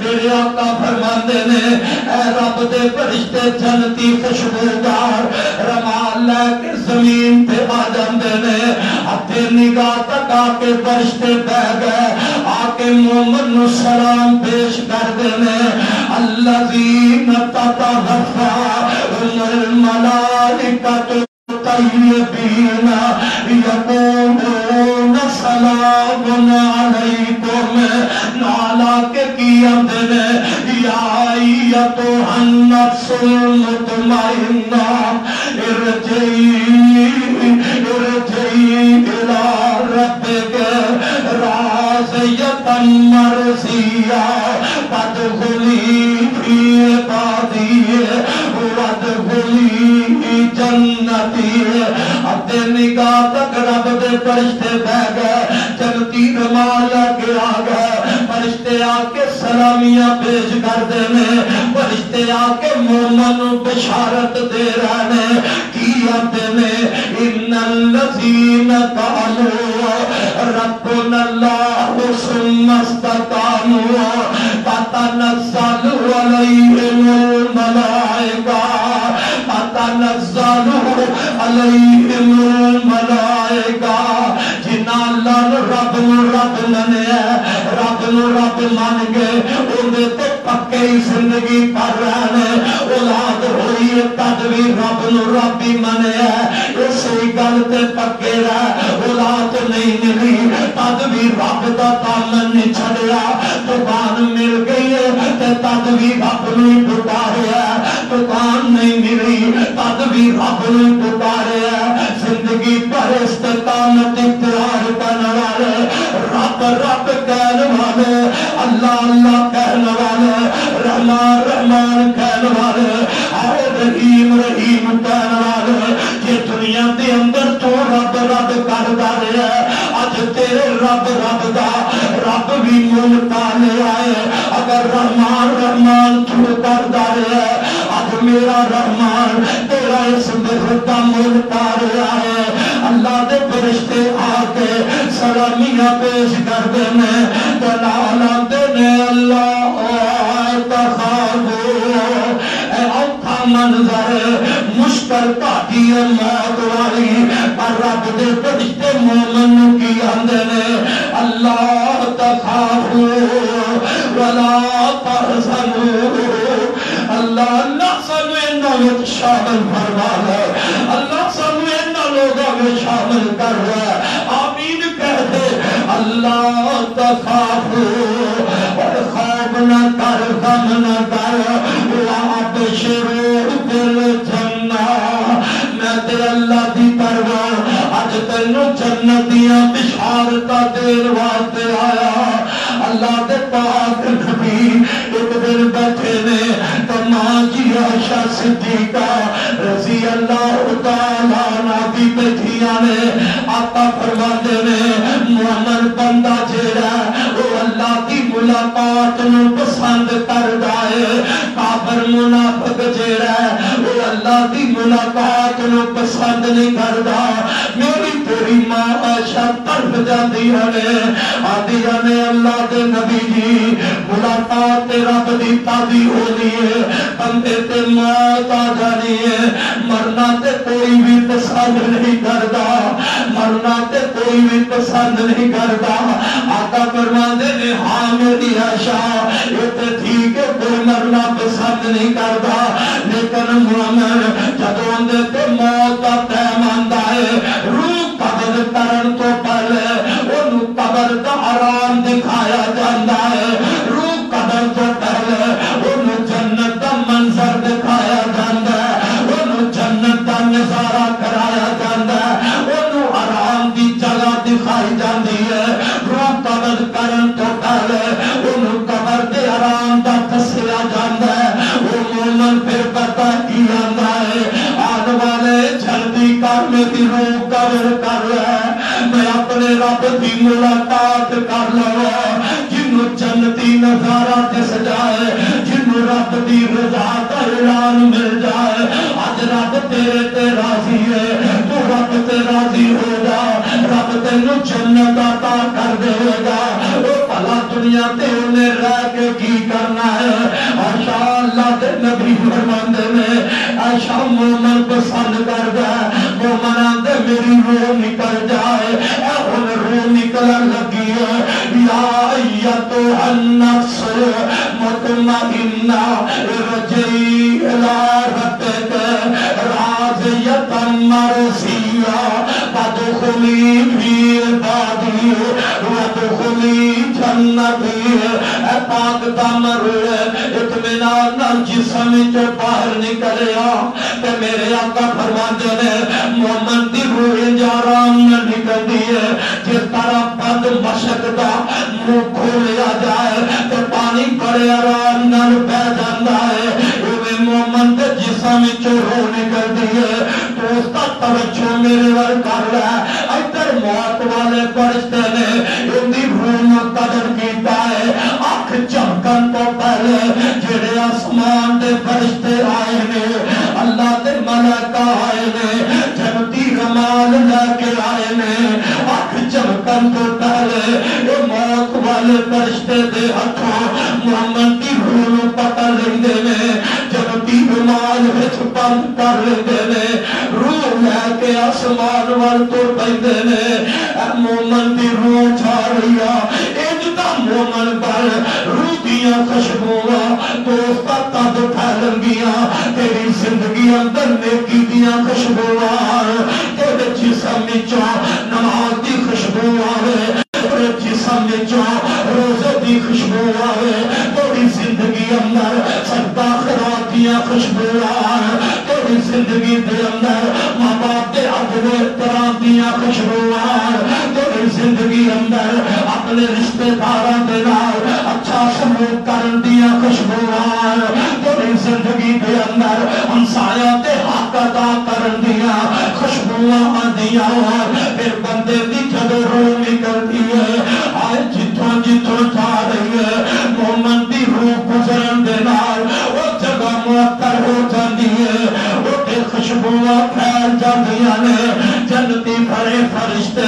میرے آقا فرماندے نے اے رب دے فرشتے جنتی خوشبودار رمان لے کے زمین پہ آ جاندے نے، ہتھے نگاہ تک آ کے فرشتے بہ گئے، آ کے مومن نو سلام پیش کر دینے، الذین تتوفاہم الملائکۃ طیبین یقولون سلام علیکم، نالا کے قیام دینے یا ایتھا النفس المطمئنہ ارجعی الی ربک راضیۃ مرضیہ فادخلی فی عبادی وادخلی جنتی۔ اپنے نگاہ تک رب دے فرشتے بہ گئے، جنتی رمال کے آ گئے، فرشتے آ کے سلامیاں پیش کر دینے، فرشتے آ کے مومن بشارت دے رہنے کی آتے نے ان الذین قالوا ربنا اللہ ثم استقاموا تتنزل علیہم الملائکہ تتنزل علیہم الملائکہ، جنہاں اللہ رب نو رب منیا، رب نو رب مان گئے، اندے تے پکے زندگی کر رہے ہیں، اولاد ہوئی ہے تد بھی رب نو رب ہی منیا، اسی گل تے پکے رہ، اولاد نہیں ملی تد بھی رب دا دامن نہیں چھڑیا، دکان مل گئی ہے تے تد بھی رب نو ہی پکاریا، دکان نہیں ملی تد بھی رب نو ہی پکاریا، زندگی پر استقامت اختیار کرنے والے رب رب کہنے والے، اللہ اللہ کہنے والے، رحمان رحمان کہنے والے، اے رحیم رحیم کہنے والے، یہ دنیا دے اندر تو رب رب کر دے ہے، اج تیرے رب رب دا رب بھی مول پانے آئے، اگر رحمان رحمان تو کر دے ہے، اج میرا رحمان تیرا اس بہتا مول پانے آئے، اللہ دے فرشتے آ کے سلامیاں پیش کر دینے، دلالا دینے اللہ تخافو، اے اوکھا منظر مشکل کاٹی موت والی، پر رب دے فرشتے مومن کی اندنے اللہ تخافو ولا تحزنو، اللہ اللہ سنوینا وچ شامل فرما ہے، اللہ سنوینا لوگوں میں شامل کر رہا ہے، آمین کہتے اللہ تخافو، اور خوف نہ کر غم نہ کر، وابشروا بالجنہ، میں تے اللہ دی پرواہ اج تینوں جنتیاں بشارتاں دین واسطے آیا، اللہ دے پاک نبی ایک دن بیٹھے نے تو ماں جی عائشہ صدیقہ رضی اللہ تعالیٰ عنہ دی بیٹھیاں نے آقا فرماتے نے مومن بندہ جیڑا وہ اللہ دی ملاقات نو پسند کردا ہے، کافر منافق جیڑا وہ اللہ دی ملاقات نو پسند نہیں کردا، میری تیری ماں عائشہ تڑپ جاندی ہے، آدیاں نے اللہ دے نبی جی ملاقات رب دی تازی ہونی ہے، بندے تے موت آ جانی ہے، مرنا تے کوئی بھی پسند نہیں کردا، مرنا تے کوئی بھی پسند نہیں کرتا. آقا فرماندے نے ہاں میری عائشہ یہ تے ٹھیک ہے کوئی مرنا پسند نہیں کرتا لیکن مومن جدوں اندر تے موت دا ٹائم آندا ہے روح قبض کرن تو پہلے اونوں قبر دا آرام دکھایا جاندا ہے. روح قبر تو پہلے اونوں جنت دا منظر دکھایا جاندا ہے. اونوں جنت دا نظارہ کرایا جاندا ہے. اونوں آرام دی جگہ دکھائی جاندی ہے. روح قبض کرن تو پہلے اونوں قبر دے آرام دا دسیا جاندا ہے. وہ مومن پھر پتہ کی آندا ہے آن والے جلدی کر میری روح قبر کر لے میں اپنے رب دی ملاقات کر لواں. جنوں جنتی نظارہ دس جائے جنوں رب دی رضا دا اعلان مل جائے. اج رب تیرے تے راضی ہے تو رب تے راضی ہو جا. رب تینوں جنت عطا کر دے گا. او بھلا دنیا تے انہیں رہ کے کی کرنا ہے. عائشہ اللہ دے نبی فرماندے نے عائشہ مومن پسند کر دے مومن آندے میری روح نکل جائے. اے ہن روح نکلن لگی ہے. یا ایتھا النفس مطمئنہ ارجعی الی ربک راضیۃ مرضیہ فادخلی فی عبادی وادخلی جنتی. اے پاک دامن اطمینان نال جسم چوں باہر نکلیا تے میرے آقا فرماندے نے مومن دی روح آرام نہ نکلدی ہے. جس طرح بند مشک دا منہ کھولیا جائے تے پانی بڑے آرام نال بہ جاندا ہے. اوویں مومن دے جسم چوں روح نکلدی ہے. تو اس دا توجہ میرے ول کر لے. ادھر موت والے فرشتے نے ان دی روح نوں قدر کیتا ہے. اکھ جھپکن تو پہلے جڑے آسمان دے فرشتے آئے نے اللہ دے ملائکہ آئے نے جنتی رمال لے کے آئے نے. اکھ جھپکن تو پہلے یہ موت والے فرشتے دے ہتھوں محمد دی روح نوں پکڑ لیندے نے جنتی رمال وچ بند کر لیندے نے. روح لے کے آسمان ول تر پیندے نے. اے مومن دی روح جا رہی ہے انج دا مومن بن روح دیاں خوشبوواں دوستا تد پھیلن گیاں. تیری زندگی اندر نیکی دیاں خوشبوواں تیرے جسم وچوں نماز دی خوشبو آوے تیرے جسم وچوں روزے دی خوشبو آوے. تیری زندگی اندر سجدہ خیرات دیاں خوشبو آوے. تیری زندگی دے اندر ماں باپ دے ادب احترام دیاں خوشبو آوے. تیری زندگی اندر اپنے رشتے داراں دے نال اچھا سلوک کرن دیاں خوشبو آوے. تیری زندگی دے اندر ہمسایاں تے حق ادا کرن دیاں خوشبوواں آندیاں. پھر بندے دی جدوں روح نکلتی ہے آئے جتھوں جتھوں جا رہی ہے مومن دی روح گزرن دے نال وہ جگہ معطر ہو جاندی ہے. وہ تے خوشبوواں پھیل جاندیاں نے. جنتی بھرے فرشتے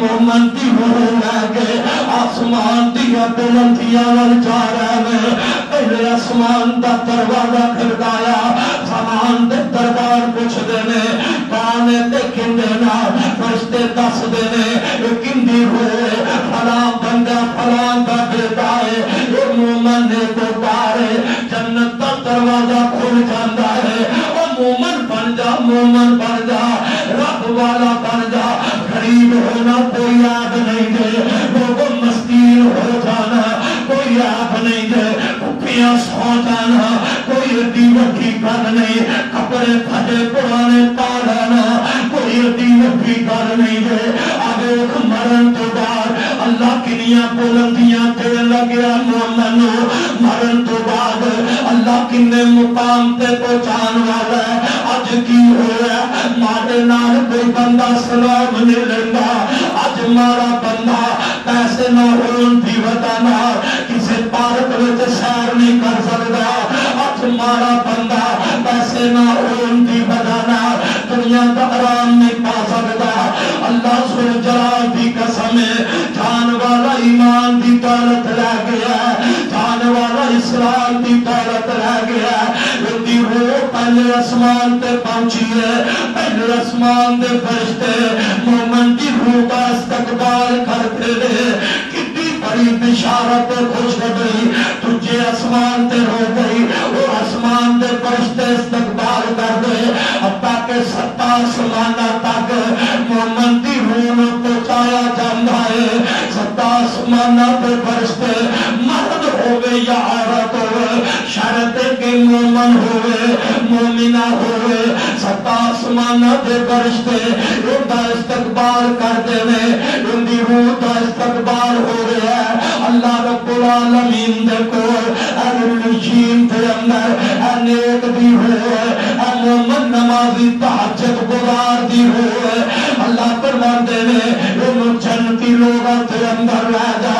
مومن دی روح لے کے آسمان دیا بلندیاں ول جا رہے ہیں. پہلے آسمان دا دروازہ کھڑکایا سامان دے دربار پوچھدے نے کون تے کندے نال فرشتے دس دے نے کندی روح فلاں بندہ فلاں دا بیٹا ہے. یہ مومن نے پکارے جنت دا دروازہ کھل جاندا ہے. او مومن بن جا مومن بن جا رب والا بن جا. غریب ہونا کوئی عیب نہیں دے لوگوں مسکین ہو جانا کوئی عیب نہیں دے. بھوکیاں سو جانا کوئی ایڈی وڈی گل نہیں. کپڑے پھٹے پرانے پا لینا کوئی ایڈی وڈی گل نہیں دے. آویخ مرن تو بعد اللہ کنیاں بلندیاں دے لگیا مومن. مرن تو بعد اللہ کنے مقام تے پہنچان والا ہے. اج کی ہوا مارے نال کوئی بندہ سلام نہیں لیندا. اج مارا بندہ پیسے نہ ہون دی وجہ نال کسے پارک وچ سیر نہیں کر سکدا. اج مارا بندہ پیسے نہ ہون دی وجہ نال دنیا دا آرام نہیں پا سکدا. اللہ ذو جلال دی قسم ہے جان والا ایمان دی دولت لے گیا جان والا اسلام دی دولت رہ گیا اندی روح پہلے آسمان تے پہنچی ہے پہلے آسمان دے فرشتے مومن دی روح کا استقبال کرتے ہیں کتنی بڑی بشارت خوشخبری تجھے آسمان تے ہو گئی وہ آسمان دے فرشتے استقبال کر دے حتیٰ کہ 7 آسمانہ تک مومن دی روح نو پہنچایا جاتا ہے 7 آسمانہ تے فرشتے مرد ہوئے یا عورت ہوئے شرط کے مومن ہوئے مومنہ ہوئے 7 آسمانہ تے فرشتے ان کا استقبال کر دے ان دی روح کا استقبال ہو رہا ہے اللہ رب العالمین دے کول الجین تے اندر نیک دی ہوئے مومن نمازی تہجد گزار دی ہوئے اللہ فرماتے ہیں ان جنتی لوگاں تے اندر رہ جا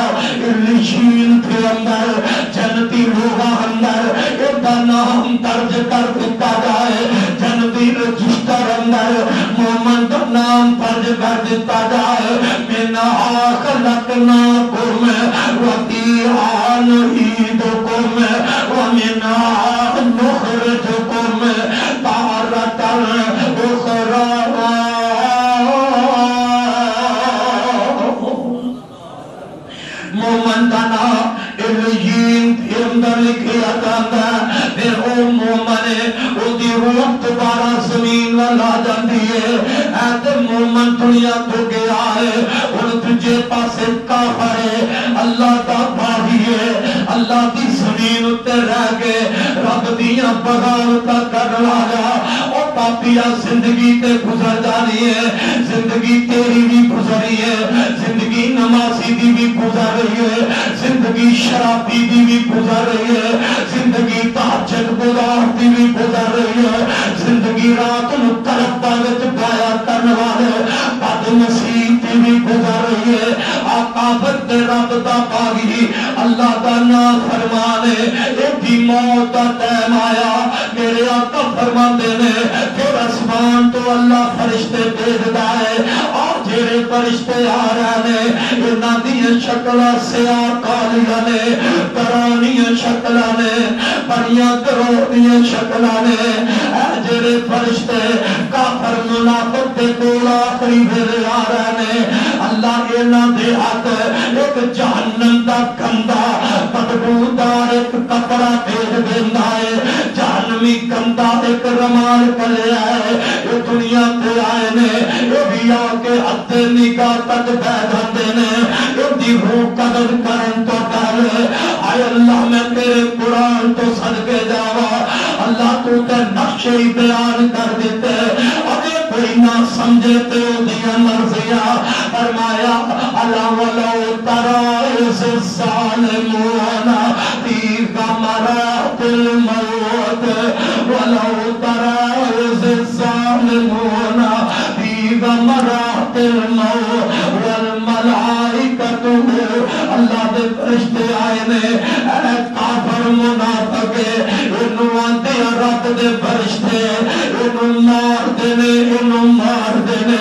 الجین تے اندر جنتی لوگاں اندر ان کا نام درج کر دیتا جائے جنتی رجسٹر اندر مومن کا نام درج کر دیتا جائے مِنْ خَلَقْنَاكُمْ وَفِيهَا نُعِيدُكُمْ وَمِنْهَا نُخْرِجُكُمْ تَارَةً أُخْرَىٰ مومن کا نام الجین کے اندر لکھیا جاتا ہے پھر وہ مومن ہے وہ دی روح دوبارہ زمین والا جاتی ہے ایسے مومن دنیا تو گیا ہے اور تجھے پاسے کافر ہے اللہ کا باغی ہے اللہ کی زمین اتے رہ گئے رب دیاں بغاوتا کر لایا اور پاپیا زندگی تے گزر جانی ہے زندگی تیری بھی گزری ہے زندگی نمازی دی بھی گزر رہی ہے زندگی شرابی دی بھی گزر رہی ہے زندگی تہجد گزار دی بھی گزر رہی ہے زندگی رات نو طرفاں وچ گایا کرن والے بد نصیب دی بھی گزر رہی ہے آقا بندے رب دا باغی اللہ دا نافرمان ہے ایدی موت دا ٹائم آیا میرے آقا فرماندے نے پھر آسمان تو اللہ فرشتے بھیجدا ہے اور جڑے فرشتے آ رہے نے انہاں دی شکلاں سیاہ کالیاں نے کرانیاں شکلاں نے بڑیاں کرونیاں شکلاں نے اے جڑے فرشتے کافر منافق دے کول آخری ویلے آ رہے نے اللہ انہاں دے ہاتھ ایک جہنم دا گندا بدبودار ایک کپڑا بھیج دیندا ہے جہنمی گندا ایک رومال کلیا ہے یہ دنیا تے آئے نے یہ بھی آ کے حد نگاہ تک بہ جاندے نے یہ دی روح قدر کرن تو ڈر آئے اللہ میں تیرے قرآن تو صدقے جاوا اللہ تو تے نقشے بیان کر دیتے اگر کوئی نہ سمجھے تے دیا مرضیاں فرمایا اللہ ولو ترى إذ الظالمون في غمرات الموت ولو ترى إذ الظالمون في غمرات الموت والملائكة اللہ دے فرشتے آئے نے اے کافر منافق انہوں آتے رب دے فرشتے انہوں مار دینے انہوں مار دینے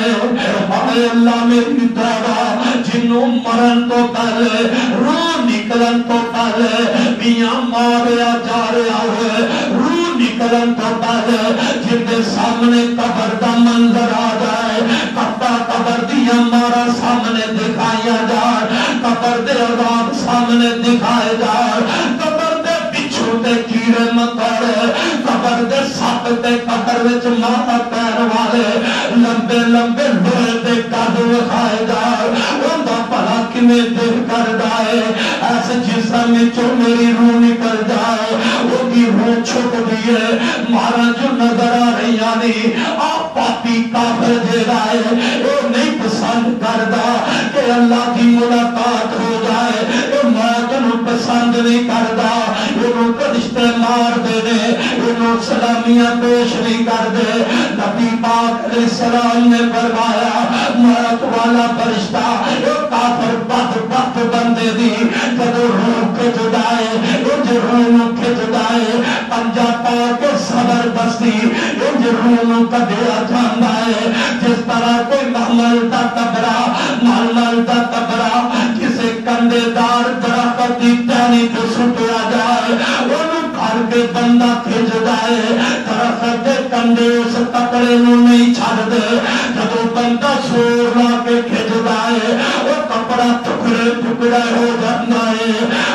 اے اللہ میری دعا جنہوں مرن تو پہلے روح نکلن تو پہلے میاں ماریا جا رہا ہوئے روح نکلن تو پہلے جن کے سامنے قبر دا منظر آ جائے کتا قبر دیا مارا سامنے دکھایا جائے قبر دے عذاب سامنے دکھائے جائے قبر دے پچھو تے کیڑے مکڑے قبر دے ساتھ تے قبر وچ ماتا پیر والے لمبے لمبے لوہے دے گھر وکھائے جائے ان دا بھلا کیویں دل کردا ہے ایسے جسم وچوں میری روح نکل جائے وہ دی روح چھپ گئی ہے مارا جو نظر آ رہی نہیں آپ پاپی کافر جیڑا ہے وہ نہیں پسند کردا کہ اللہ کی ملاقات ہو جائے وہ موت نو پسند نہیں کردا انہوں فرشتے مار دے دے انہوں سلامیاں پیش نہیں کر دے نبی پاک علیہ السلام نے فرمایا موت والا فرشتہ ایک کافر بد بندے دی جب روح کے جدائے انج روح نو کے جدائے پنجا پا کے زبردستی انج روح نو کدیا جاندا ہے جس طرح کوئی محمل دا تبرا محمل دا تبرا کسے کندے دار درخت دی ٹہنی تے سٹیا جائے انہوں گھر کر کے بندہ کھجدا ہے درخت دے کنڈے اس کپڑے نو نہیں چھڈ دے جدوں بندہ زور لا کے کھجدا ہے وہ کپڑا ٹکڑے ٹکڑے ہو جاتا ہے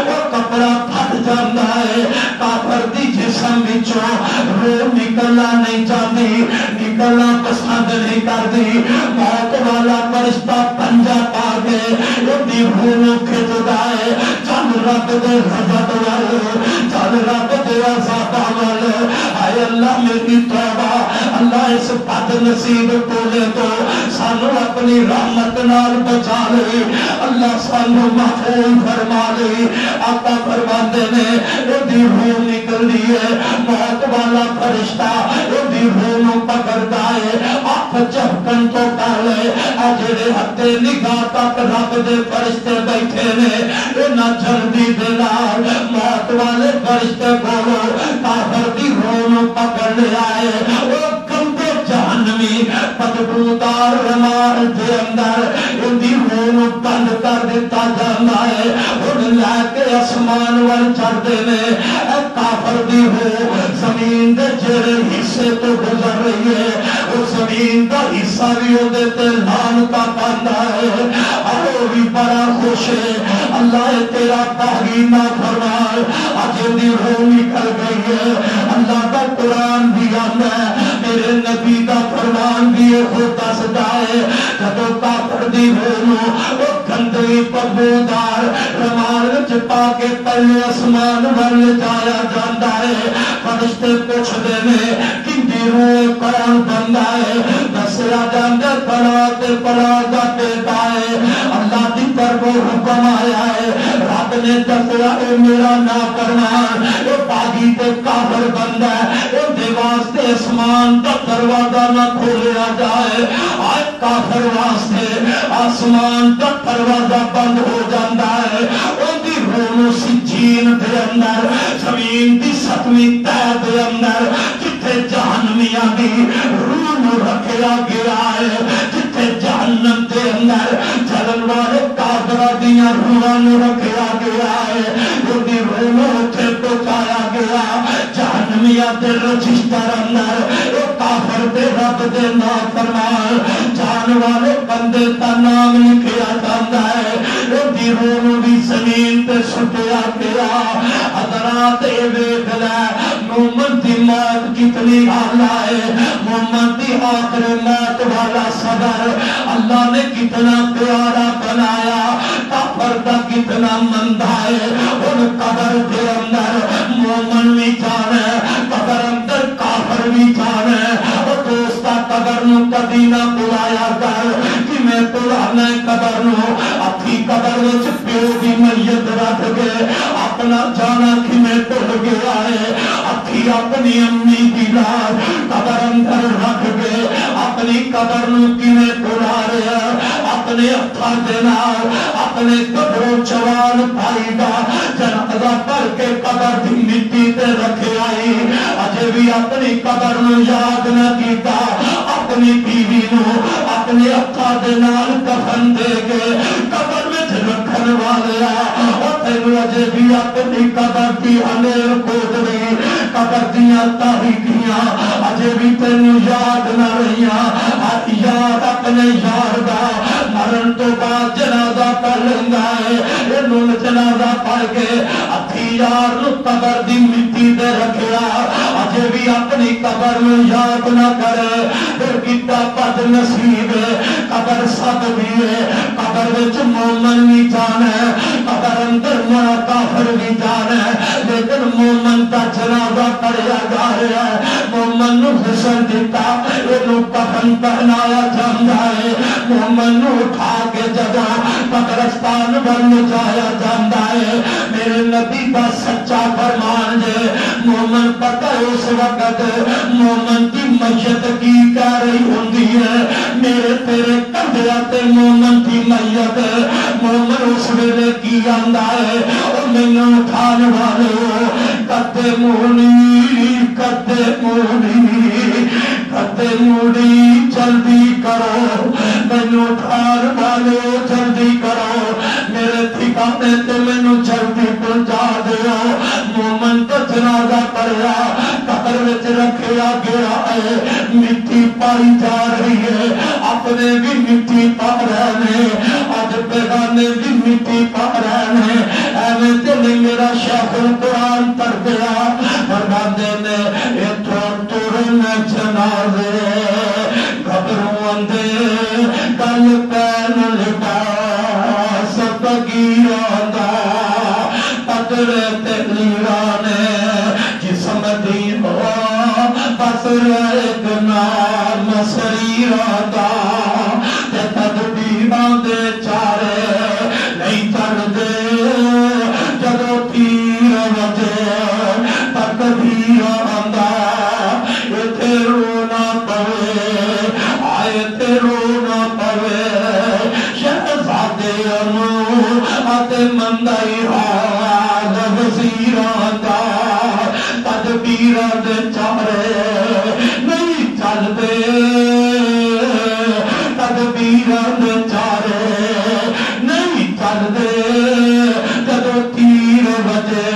وہ کپڑا پھٹ جاتا ہے کافر دی جسم وچوں روح نکلنا نہیں چاہتی نکلنا پسند نہیں کرتی موت والا فرشتہ پنجا پا کے اودی روح نو کھچدا ہے چل رب دے غضب وال چل رب دے عذاب وال اے اللہ میری توبہ اللہ اس بد نصیب ٹولے تو سانو اپنی رحمت نال بچا لے اللہ سانو محفوظ فرما لے آقا فرماندے نے اودی روح نکلدی ہے موت والا فرشتہ اودی روح نو پکڑدا ہے آپ جھپکن تو پہلے اے جڑے ہتھے نگاہ تک رب دے فرشتے بیٹھے نے انہاں جلدی دے نال موت والے فرشتے کولو کافر دی روح نو پکڑ لیا ہے او گندے جہنمی بدبودار رمال دے اندر ان دی روح نو بند کر دیتا جاندا ہے ان لے کے آسمان ول چڑھدے نے اے کافر دی روح زمین دے جڑے حصے تو گزر رہی ہے وہ زمین کا حصہ بھی وہ دیتے لان کا پاندہ ہے اور بھی بڑا خوش ہے اللہ تیرا تحریم نہ فرمائے آج دی روح نکل گئی ہے اللہ کا قرآن بھی آتا ہے میرے نبی کا فرمان بھی خود دستا ہے جب کافر دی روح وہ گندی پبودار رمال چپا کے پہلے آسمان ول جایا جاتا ہے فرشتے پوچھ دینے کندی روح کون بندہ ہے دسیا جاندے پڑا تے پڑا دا بیٹا ہے اللہ دی طرف حکم آیا ہے رب نے دسیا اے میرا نافرمان اے باغی تے کافر بندہ ہے اے دے واسطے آسمان دا دروازہ نہ کھولیا جائے آئے کافر واسطے آسمان دا دروازہ بند ہو جاتا ہے ان دی روح سجین دے اندر زمین دی ستویں تہ دے اندر جتھے جہنمیاں دی روح رکھیا گیا ہے جتھے جہنم دے اندر جلن والے کافراں دیاں روحاں نو رکھیا گیا ہے ان دی روح اتھے پہنچایا گیا جہنمیاں دے رجسٹر اندر او کافر دے رب دے نافرمان جان والے بندے دا نام لکھیا جاندا ہے ان دی روح بھی زمین تے سٹیا گیا حضرات اے ویکھ لے مومن دی موت کتنی اعلیٰ ہے مومن دی آخر موت والا صبر اللہ نے کتنا پیارا بنایا کافر دا کتنا مندہ ہے ان قبر دے اندر مومن بھی جانا ہے قبر اندر کافر بھی جانا ہے اور دوستا قبر نو کبھی نہ بلایا کر کہ میں بلانا قبر نو اپنی قبر وچ پیو دی میت رکھ گئے اپنا جانا کہ میں بھول گیا ہے اپنی امی کی لال قبر اندر رکھ گئے اپنی قبر نو کیویں بلا رہے اپنے ہتھاں دے نال اپنے قبروں جوان بھائی دا جنازہ پڑھ کے قبر دی مٹی تے رکھے آئی اجے بھی اپنی قبر نو یاد نہ کیتا اپنی بیوی نو اپنے ہتھاں دے نال کفن دے کے قبر وچ رکھن والے اور تینوں اجے بھی اپنی قبر دی انیر کوٹڑی قبر دیاں تاریکیاں اجے بھی تینوں یاد نہ رہیاں یاد اپنے یار دا مرن تو بعد جنازہ پڑھ لیندا ہے انہوں نے جنازہ پڑھ کے ہتھی یار نو قبر دی مٹی تے رکھیا اجے بھی اپنی قبر نو یاد نہ کرے پھر کتا بد نصیب ہے قبر سب بھی ہے قبر وچ مومن بھی جانا ہے قبر اندر مڑا کافر بھی جانا ہے لیکن مومن دا جنازہ پڑھیا جا رہا ہے مومن نو حسن دیتا انہوں کفن پہنایا جاندہ ہے مومن نو اٹھا کے جگہ قبرستان بن جایا جاندہ ہے میرے نبی کا سچا فرمان ہے مومن پتہ اس وقت مومن کی میت کی کہہ رہی ہوندی ہے میرے تیرے کندھے تے مومن کی میت مومن اس ویلے کی آندا ہے اور مینوں اٹھان والے کتے مونی کتے موڑی جلدی کرو مینو ٹھار والے جلدی کرو میرے ٹھکانے تے مینو جلدی پہنچا دیو مومن تو جنازہ پڑیا قبر وچ رکھیا گیا ہے مٹی پائی جا رہی ہے اپنے بھی مٹی پا رہے ہیں اج بیگانے بھی مٹی پا رہے ہیں ایویں تے نہیں میرا شیخ القرآن تر گیا فرماندے نے اتھوں ٹرن جنازے گھبروں اندے گل پین لباس بگیراں دا پتڑے تے لیرانے جسم دی ہوا بس ایک نام سریراں دا تے تدبیراں دے چارے نہیں چڑھدے جدوں تیر وجے تقدیر آندا ایتھے رونا پوے آئے تے رونا پوے شہزادے نوں اتے مندائی حال وزیراں دا تدبیراں دے چارے نہیں چلدے تدبیراں دے چارے نہیں چلدے جدوں تیر وجے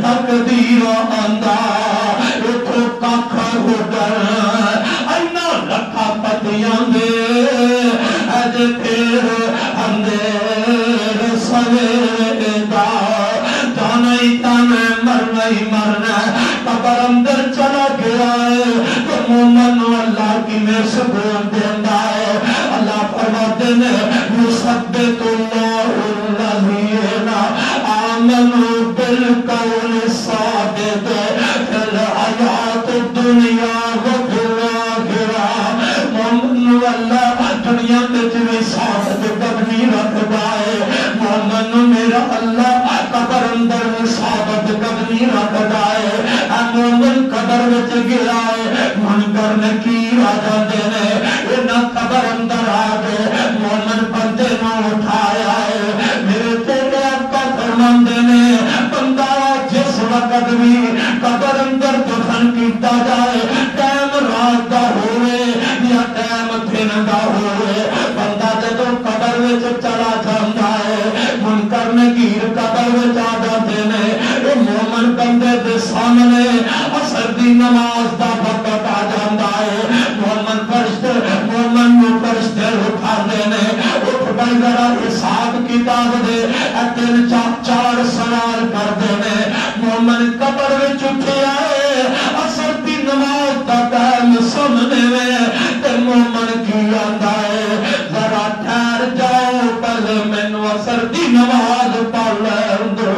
تقدیر آندا اتھوں ککھ اڈر اینا لکھا پتیاں دے اج پھر اندھیر سویرے دا جانا ہی تانے مرنا ہی مرنا قبر اندر چلا گیا ہے تو مومن اللہ کی میں سکون دیندا ہے اللہ فرماتے نے یثبت اللہ الذین آمنوا بالقول الثابت فی الحیات الدنیا وفی الآخرہ مومن اللہ دنیا میں بھی ثابت قدمی رکھتا ہے مومن میرا اللہ قبر اندر میں ثابت قدمی رکھتا ہے مومن قبر وچ گیا ہے منکر نکیر آ جاندے نے انہاں قبر اندر آ گئے مومن بندے نوں اٹھایا ہے میرے تیرے آقا فرماندے نے بندہ جس وقت بھی قبر اندر دفن کیتا جائے ٹائم رات دا ہوئے یا ٹائم دن دا ہوئے بندہ جدوں قبر وچ چلا جاندا ہے منکر نکیر قبر وچ آ جاندے نے اے مومن بندے دے سامنے عصر دی نماز دا وقت آ جاندا ہے مومن فرشتے مومن نوں فرشتے اٹھاندے نے اٹھ بھائی ذرا حساب کتاب دے تین چار سوال کردے نے مومن قبر وچ اٹھیا ہے عصر دی نماز دا ٹائم سامنے میں تے مومن کی آندا ہے ذرا ٹھہر جاؤ پہلے مینوں عصر دی نماز پڑھ لین دو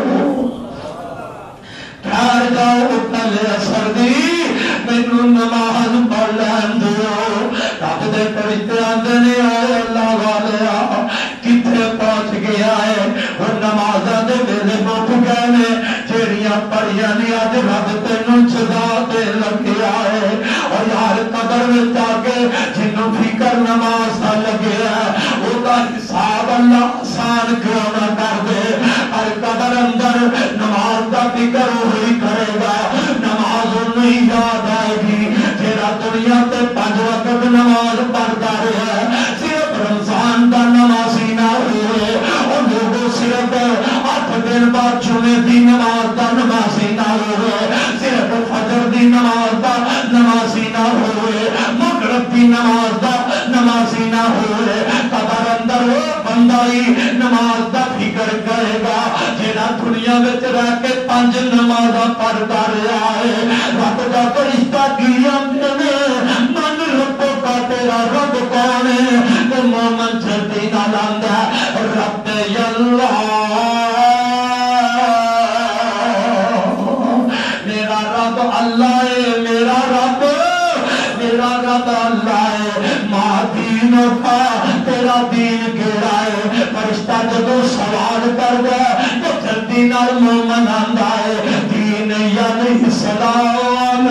ٹھہر جاؤ پہلے عصر دی مینوں نماز پڑھ لین دو رب دے فرشتے آندے نے اے اللہ والیا کتھے پہنچ گیا ہے اور نمازاں دے ویلے مک گئے نے جیڑیاں پڑھیاں نے اج رب تینوں سزا دے لگیا ہے اور یار قبر وچ آ کے جنوں فکر نماز دا لگیا او دا حساب اللہ آسان کیوں نہ کر دے ہر قبر اندر نماز دا فکر وہی کرے گا نماز نہیں یاد آئے گی جیڑا دنیا تے 5 وقت نماز پڑھتا ہے صرف رمضان دا نمازی نہ ہوئے اور لوگوں صرف 8 دن بعد جمعے دی نماز دا نمازی نہ ہوئے صرف فجر دی نماز دا نمازی نہ ہوئے مغرب دی نماز دا نمازی نہ ہوئے قبر اندر وہ بندہ ہی نماز دا فکر کرے گا جیڑا دنیا وچ رہ کے 5 نمازاں پڑھتا رہا ہے رب دا فرشتہ کیا من رب کا تیرا رب کون ہے تو مومن چھٹی نہ لاندہ رب اللہ میرا رب اللہ ہے میرا رب اللہ ہے ماں دین کا تیرا دین کیڑا ہے فرشتہ جدو سوال کر دے تو جلدی نال مومن آندا ہے دین یعنی اسلام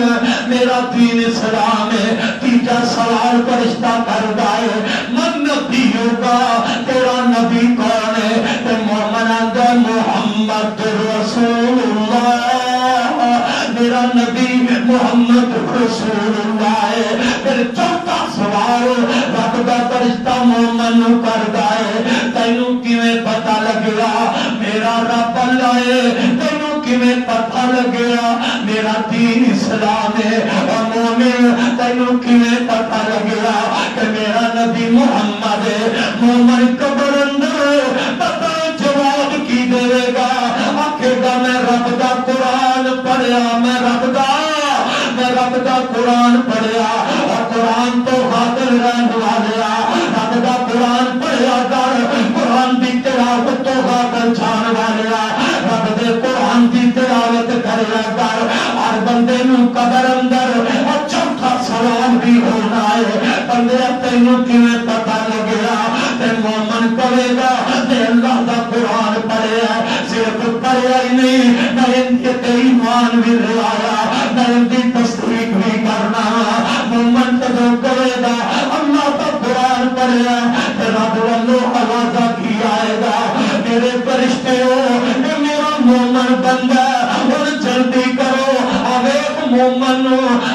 میرا دین اسلام ہے تیجا سوال فرشتہ کر دے من نبی ہوگا تیرا نبی کون ہے تو مومن آندا محمد رسول اللہ میرا نبی محمد رسول اللہ پھر چوتھا سوال رب دا فرشتہ مومن نو کردا ہے تینوں کیویں پتہ لگیا میرا رب اللہ ہے تینوں کیویں پتہ لگیا میرا دین اسلام ہے اور مومن تینوں کیویں پتہ لگیا کہ میرا نبی محمد ہے مومن قبر اندر پتہ جواب کی دے گا آکھے گا میں رب دا قرآن پڑھیا میں رب دا قرآن پڑھیا اور قرآن تو حاضر رہن والیا رب دا قرآن پڑھیا کر قرآن دی تلاوت تو حاضر جان والیا رب دے قرآن دی تلاوت کریا کر ہر بندے نو قبر اندر اور چوتھا سوال بھی ہونا ہے بندے تینوں کیویں پتہ لگیا تے مومن کہے گا تے اللہ دا قرآن پڑھیا صرف پڑھیا ہی نہیں میں ان کے ایمان بھی لایا میں ان کی تصدیق بھی کرنا مومن تو کہے گا اللہ کا قرآن پڑھیا رب والوں آوازہ کی آئے گا میرے فرشتے ہو یہ میرا مومن بندہ اور جلدی کرو آویک مومن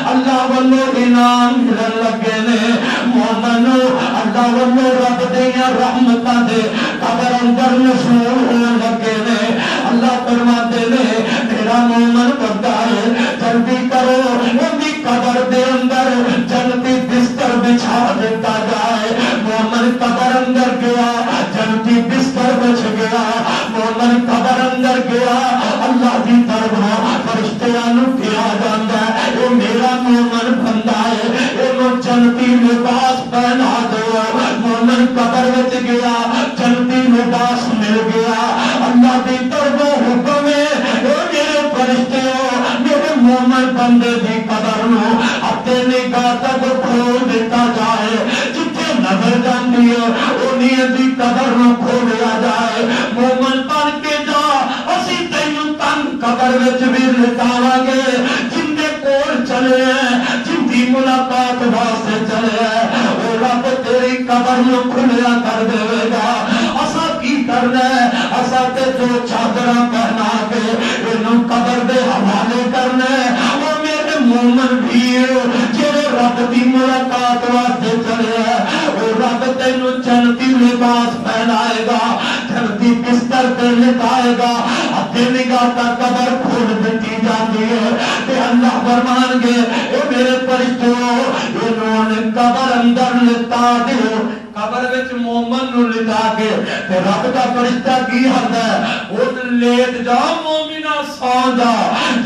اللہ والوں انعام ملن لگے نے مومن اللہ والوں رب دیا رحمتاں دے قبر اندر نزول ہونے لگے نے اللہ فرماتے نے میرا مومن بندہ ہے جلدی کرو اندی قبر دے اندر جنتی بستر بچھا دیتا جائے مومن قبر اندر گیا جنتی بستر بچ گیا مومن قبر اندر گیا اللہ کی طرف فرشتیاں کیا جاتا ہے یہ میرا مومن بندہ ہے یہ جنتی لباس پہنا دو مومن قبر بچ گیا جنتی لباس مل گیا اللہ کی طرف حکم ہے میرے فرشتے ہو میرے مومن بندے کی قبر نو اپنے نگاہ تک کھول دیتا جائے جتنے نظر جاتی ہے انہیں دی قبر نو کھولیا جائے مومن بن کے جا اسی تینوں تن قبر وچ بھی لٹاواں گے جن دے کول چلے ہیں جن دی ملاقات واسطے چلے ہیں وہ رب تیری قبر نو کھولیا کر دے گا اسا کی کرنا ہے اسا تے جو چادراں پہنا کے انہوں قبر دے حوالے کرنا ہے اور میرے مومن بھی جڑے رب دی ملاقات واسطے چلے ہیں وہ رب تینوں جنتی لباس پہنائے گا جنتی بستر پہ لٹائے گا اپنے نگاہ کا قبر کھول دیتی جاتی ہے کہ اللہ فرمان گے اے میرے فرشتوں انہوں نے قبر اندر لٹا دیو قبر وچ مومن نو لٹا کے تے رب دا فرشتہ کی حد ہے اون لیٹ جا مومنہ سو جا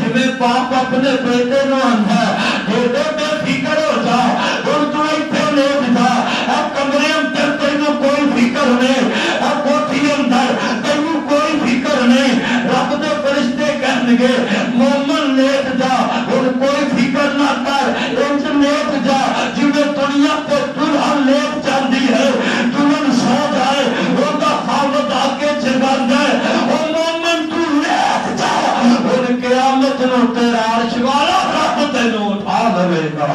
جویں باپ اپنے بیٹے نو آندا ہے بیٹے بے فکر ہو جا اون تو ایتھے لیٹ جا اے کمرے اندر تینوں کوئی فکر نہیں اے کوٹھی اندر تینوں کوئی فکر نہیں رب دے فرشتے کہن گے مومن لیٹ جا اون کوئی فکر نہ کر انج لیٹ جا جویں دنیا تے دلہن لیٹ جاندی ہے دلہن سو جائے ان کا خاوند آگے جگاندہ ہے او مومن تو لیٹ جا ان قیامت نو تیرا عرش والا رب تینوں اٹھا لے گا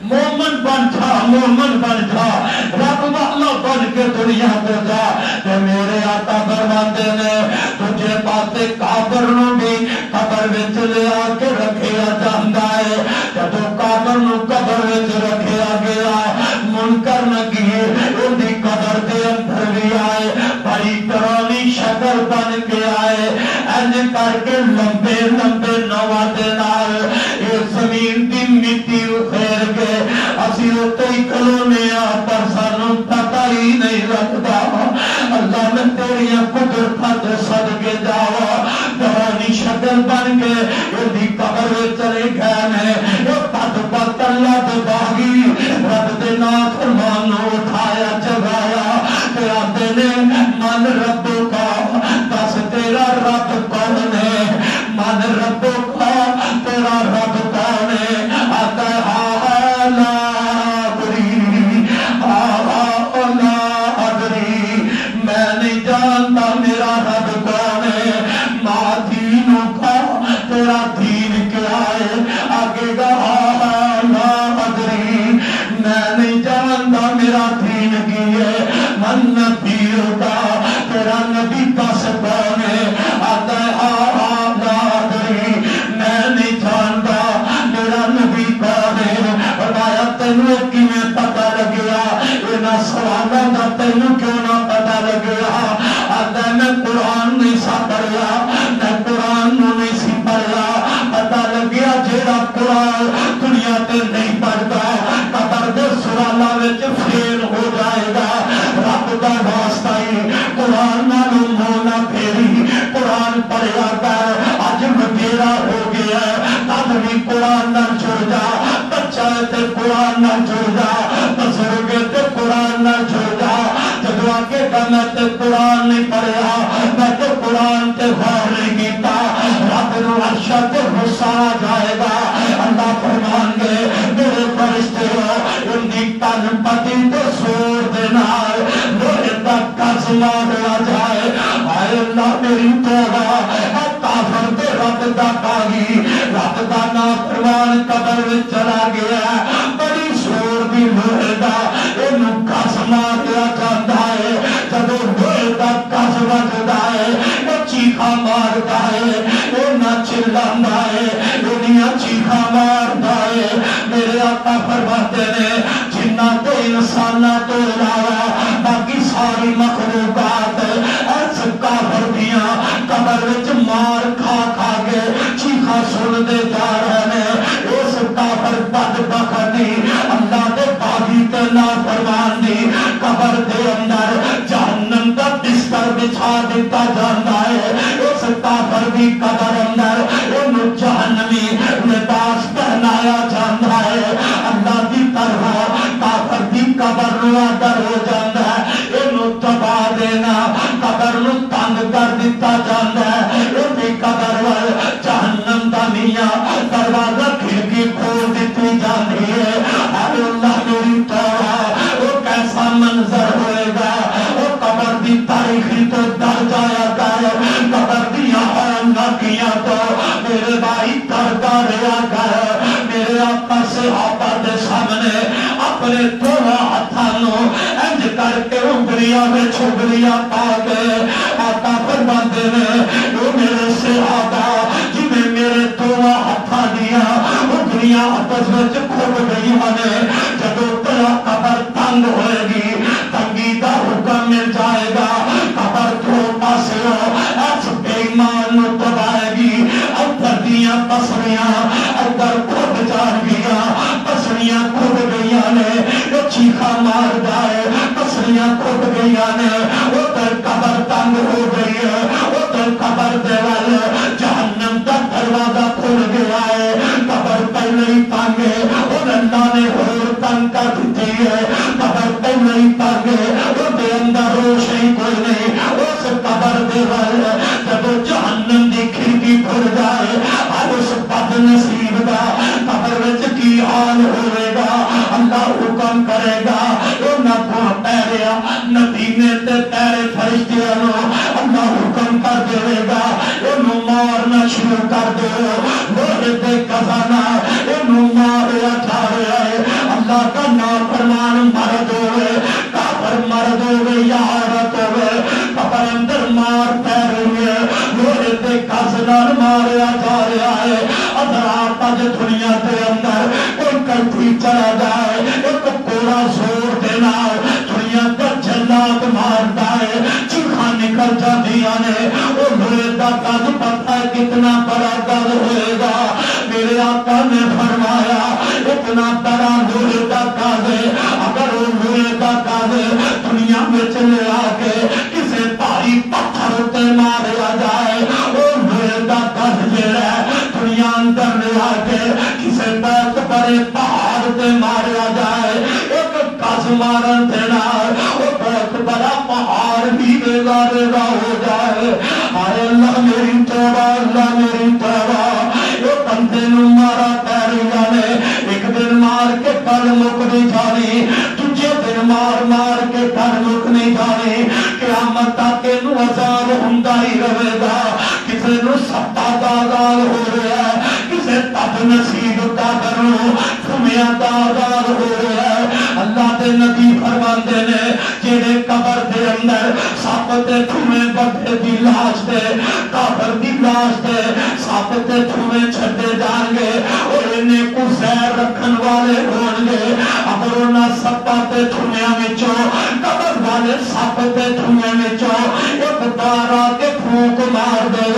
مومن بن جا رب والا بن کے دنیا پہ جا تے میرے آقا فرماندے نے تجھے پاسے قبر نو بھی قبر وچ لے آ کے رکھیا جاندا ہے جدوں قبر نو قبر وچ رکھیا گیا منکر نکیر ان دی قبر دے اندر بھی آئے بڑی پرانی شکل بن کے آئے انج کر کے لمبے لمبے نواں دے نال یہ زمین دی مٹی اخیر کے اسی اتنے ہی کھلونے پر سانوں پتہ ہی نہیں لگتا اللہ میں تیری قدرتاں تے صدقے جاوا پرانی شکل بن کے یہ قبر چلے گئے نے یہ پت اللہ دے باغی رب دے نافرمان نو اٹھایا جگایا تے آندے نے من ربو کا دس تیرا رب کون ہے من ربو کا جڑا قرآن دنیا تے نہیں پڑھتا قبر دے سوالاں وچ فیل ہو جائے گا. رب دا واسطہ ہی قرآن نالوں منہ نہ پھیری قرآن پڑھیا کر. اج وڈیرا ہو گیا تب بھی قرآن نہ جڑ جا. بچہ تے قرآن نہ جڑ جا. بزرگ تے قرآن نہ جڑ جا. جدو آگے کا میں تے قرآن نہیں پڑھیا میں تے قرآن تے غور نہیں کیتا رب نو عرش تے غصہ آ جائے گا. اللہ فرمان گے میرے فرشتے ہو ان دی تن پتی تے سور دے نال لوہے دا گز ماریا جائے. ہائے اللہ میری توبہ اے کافر تے رب دا باغی رب دا نافرمان قبر وچ چلا گیا. بڑی زور دی لوہے دا اینو گز ماریا جاندا ہے. جدوں لوہے دا گز وجدا ہے او چیخا ماردا ہے او نہ چلاندا ہے دنیا چیخا ماردا ہے. میرے آقا فرماتے نے جنہ تے انساناں تو علاوہ باقی ساری مخلوقات اس کافر دیاں قبر وچ مار کھا کھا کے چیخا سن دے جا رہے ہیں. اس کافر بدبخت دی اللہ دے باغی تے نافرمان دی قبر دے اندر جہنم دا بستر بچھا دیتا جاندا ہے. اس کافر دی قبر اندر اونوں جہنمی لباس پہنایا جاندا ہے. اللہ دی طرف کافر دی قبر نو ڈر ہو جاندا ہے. اینوں دبا دینا قبر نو تنگ کر دیتا جاندا ہے. اونی قبر ول جہنم دا میاں دروازہ کھڑکی کھول دیتی جاندی ہے. اے اللہ میری توبہ وہ کیسا منظر ہوئے گا. وہ قبر دی تاریخی تو ڈر جایا کر. قبر دیا ناکیاں تو میرے بھائی ڈرتا رہا کر. میرے آقا صحابہ دے سامنے اپنے دونوں ہاتھوں انج کر کے انگلیاں میں چھگلیاں پا کے آقا فرماتے ہیں وہ میرے صحابہ جنہیں میرے دونوں ہاتھوں دیا انگلیاں آپس میں کھب گئی نے. جب تیرا قبر تنگ ہوئے گی تنگی دا حکم مل جائے گا. قبر دو پاسے ہو ایس بے ایمان نو دبائے گی. ادھر دیاں پسلیاں ادھر کھب جان گیا. پسلیاں کھب گئی نے وہ چیخا مار جائے. پسلیاں کھب گئی نے ادھر قبر تنگ ہو گئی ہے. ادھر قبر دے وال جہنم دا دروازہ کھل گیا ہے. قبر پہلے ہی تنگ ہے اور اللہ نے اور تنگ کر دیتی ہے. قبر پہلے ہی تنگ ہے وہ دے اندر روشنی کوئی نہیں. اس قبر دے وال جب جہنم دی کھڑکی کھل جائے اب اس بد نصیب دا قبر وچ کی حال ہوئے گا. اللہ حکم کرے گا وہ نہ پیریا نبینے تے پیرے فرشتیاں نو اللہ حکم کر دے گا انہوں مارنا شروع کر دے. لوہے دے خزانہ انہوں ماریا جا رہا ہے. اللہ کا نافرمان مرد ہوئے کافر مرد ہوئے یا عورت ہوئے قبر اندر مار پہ رہی ہے. لوہے دے خزانہ ماریا جا رہا ہے. حضرات اج دنیا کے اندر کوئی کلفی چلا جائے ایک پورا زور دینا دنیا کا جلات مارتا ہے. چیخاں نکل جاندیاں نے وہ لوہے دا گز پتہ ہے کتنا بڑا گز ہوئے گا. میرے آقا نے فرمایا اتنا بڑا لوہے دا گز ہے اگر وہ لوہے دا گز دنیا میں لے آ کے کسی بھاری پتھر تے ماریا جائے وہ لوہے دا گز جڑا دنیا اندر لے آ کے کسی بہت بڑے پہاڑ تے ماریا جائے ایک گز مارن دے نال وہ بہت بڑا پہاڑ بھی بےگا ہو جائے. ہائے اللہ میری توبہ اللہ میری توبہ. یہ بندے نو مارا پیریا نے ایک دن مار کے کل مک نہیں جانی دوجے دن مار مار کے کل مک نہیں جانی. قیامت تک نو عذاب ہوندا ہی رہے گا. کسی نو ستا دا عذاب ہو رہا ہے کسی بد نصیب کا کرو تمہیں عذاب ہو رہا ہے. اللہ دے نبی فرماندے نے جڑے قبر دے اندر سپ تے ٹھوئے بڑھے دی لاش تے کافر دی لاش تے سپ تے ٹھوئے چھڈے جان گے اور انہیں کو زہر رکھن والے ہون گے. اگر انہاں سپاں تے ٹھوئیاں وچوں قبر والے سپ تے ٹھوئیاں وچوں ایک بار آ کے پھونک مار دے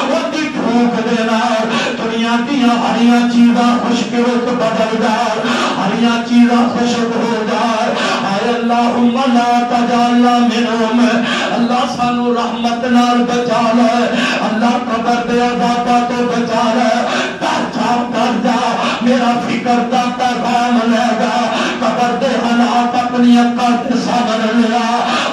وہ دی پھونک دے نال دنیا دنیا دیا ہریاں چیزاں خشک وچ بدل جائے ہریاں چیزاں خشک ہو جائے اے اللہم لا تجعلنا منہم اللہ سانو رحمت نال بچا لے اللہ قبر دے عذاباں تو بچا لے کر جا میرا فکر دا پیغام لے گا قبر دے حالات اپنی اکھاں تے سامنے لیا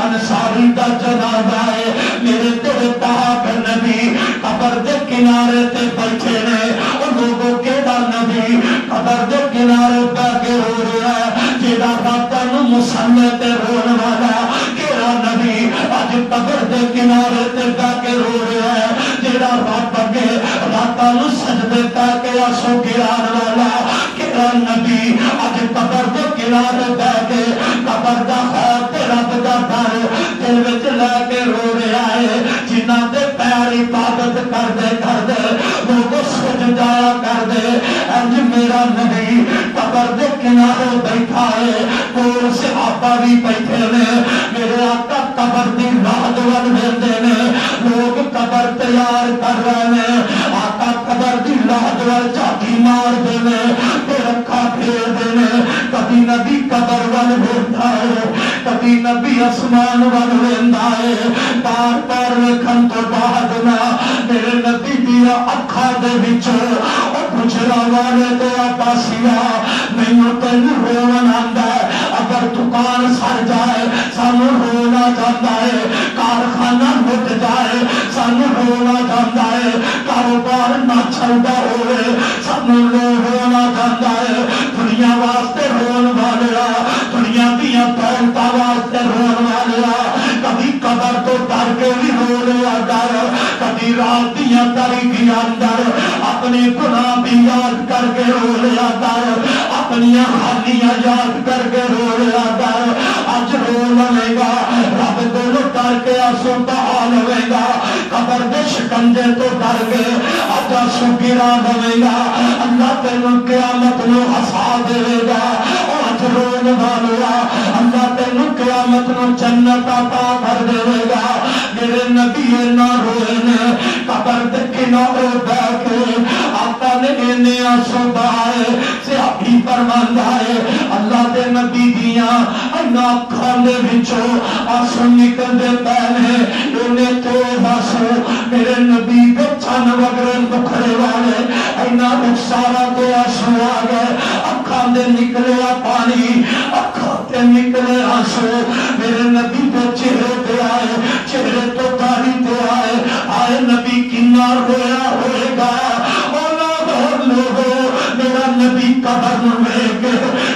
انصاری دا جنازہ ہے میرے تیرے پاک نبی قبر دے کنارے تے بیٹھے نے اور لوگوں کیڑا نبی قبر دے کنارے بیٹھ کے رو رہا ہے جیڑا راتاں نوں مصلی تے رون والا کیڑا نبی اج قبر دے کنارے تے بیٹھ کے رو رہا ہے جیڑا رب اگے راتاں نوں سجدے تے کے آنسو گران والا کیڑا نبی اج قبر دے کنارے بیٹھ کے قبر دا خوف تے رب دا ڈر دل وچ لے کے رو رہا ہے جنہاں دے پیر عبادت کردے لوگ سج جایا کردے انج میرا نبی قبر دے کنارے بیٹھا ہے کول صحابہ بھی بیٹھے نے میرے آقا قبر دی راہ ول ویندے نے لوگ قبر تیار کر رہے ہیں آقا قبر دی راہ ول جھاتی مار دے نے تے رکھا پھیر دے نے کبھی نبی قبر ول ویندا ہے کبھی نبی آسمان ول ویندا ہے بار بار ویکھن تو بعد نہ میرے نبی دیا اکھاں دے وچوں او گجرا والے تے عباسیہ مینوں تینوں رونا آندا ہے اگر دکان سڑ جائے سانوں رونا جاندا ہے کارخانہ لٹ جائے سانوں رونا جاندا ہے کاروبار نہ چلدا ہوئے سانوں رونا جاندا ہے دنیا واسطے رون والیا دنیا دیاں دولتاں واسطے رون والیا کبھی قبر تو ڈر کے بھی رو لیا ڈر کبھی رات دیاں تاریکیاں اندر اپنے گناہ بھی یاد کر کے رو لیا ڈر اپنی حالیاں یاد کر کے رو لیا ڈر اج رو لے گا رب کو ڈر کے آنسو بہا لے گا قبر دے شکنجے تو ڈر کے اج آنسو گرا لے گا اللہ تینوں قیامت نو ہسا دے گا اج رون والیا اللہ تینوں قیامت نو جنت عطا کر دے گا میرے نبی نہ روئے نے قبر دے کنارے بیٹھ کے آقا نے انہیں آنسو بہائے صحابی فرماندا ہے اللہ دے نبی دیاں انہاں اکھاں دے وچوں آنسو نکلدے پئے نے انہیں تیز آنسو میرے نبی دے چن وگرے مکھڑے والے انہاں رخساراں تے آنسو آ گئے اکھاں دے نکلیا پانی اکھاں تے نکلے آنسو میرے نبی دے چہرے تے آئے چہرے تو داڑھی تے آئے نبی کنا رویا ہوئے گا میرا نبی قبر میں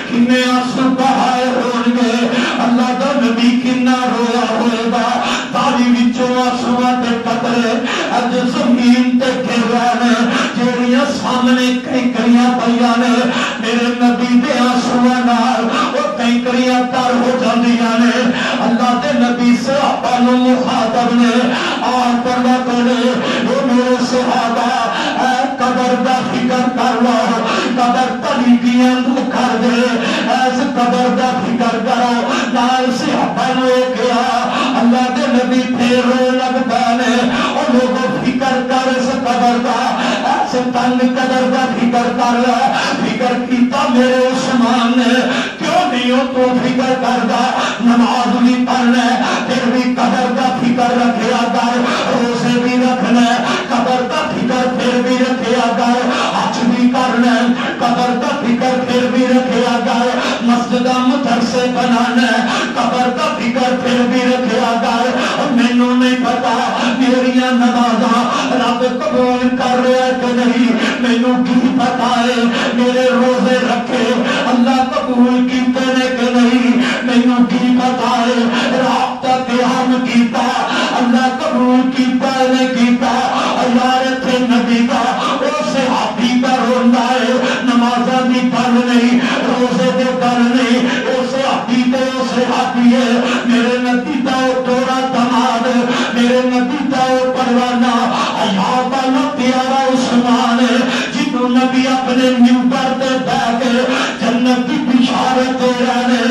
کنے آنسو بہائے ہون گے اللہ دا نبی کنا رویا ہوئے گا داڑھی وچوں آنسواں تے قطرے اج زمین تے گر رہے نے جیڑیاں سامنے کنکریاں پئیاں نے میرے نبی دے آنسواں نال او کنکریاں تر ہو جاندیاں نے اللہ دے نبی صحابہ نو مخاطب نے آن پڑھنا کرے او میرے صحابہ اے قبر دا فکر کر لو قبر طریقیاں تو کر دے ایس قبر دا فکر کرو نال صحابہ نے کیا اللہ دے نبی پھر رو لگ پانے او لوگوں فکر کر اس قبر دا ایس تنگ قبر دا فکر کر فکر کیتا میرے عثمان نے کیوں نہیں ہو تو فکر کر دا نماز بھی پڑھنا پھر بھی قبر دا فکر رکھیا کر روزے بھی رکھنا قبر دا فکر پھر بھی رکھیا کر حج بھی کرنا قبر دا فکر پھر بھی رکھیا کر مسجد مدرسے بنانا قبر دا فکر پھر بھی رکھیا کر مینوں نہیں پتا میریاں نمازاں رب قبول کر رہا کہ نہیں مینوں کی پتا ہے میرے روزے رکھے اللہ قبول کیتے نے کہ نہیں مینوں کی پتا ہے رابطہ قیام کیتا اللہ قبول کیتا نے کیتا یار تے نبی کا او صحابی کا روندا ہے نمازاں دی پڑھ نہیں روزے دے پڑھ نہیں او صحابی تے او صحابی ہے میرے نبی دا توڑا دماد میرے نبی دا پروانہ حیا والا پیارا عثمان جنوں نبی اپنے منبر تے بیٹھ کے جنت کی بشارت دے رہے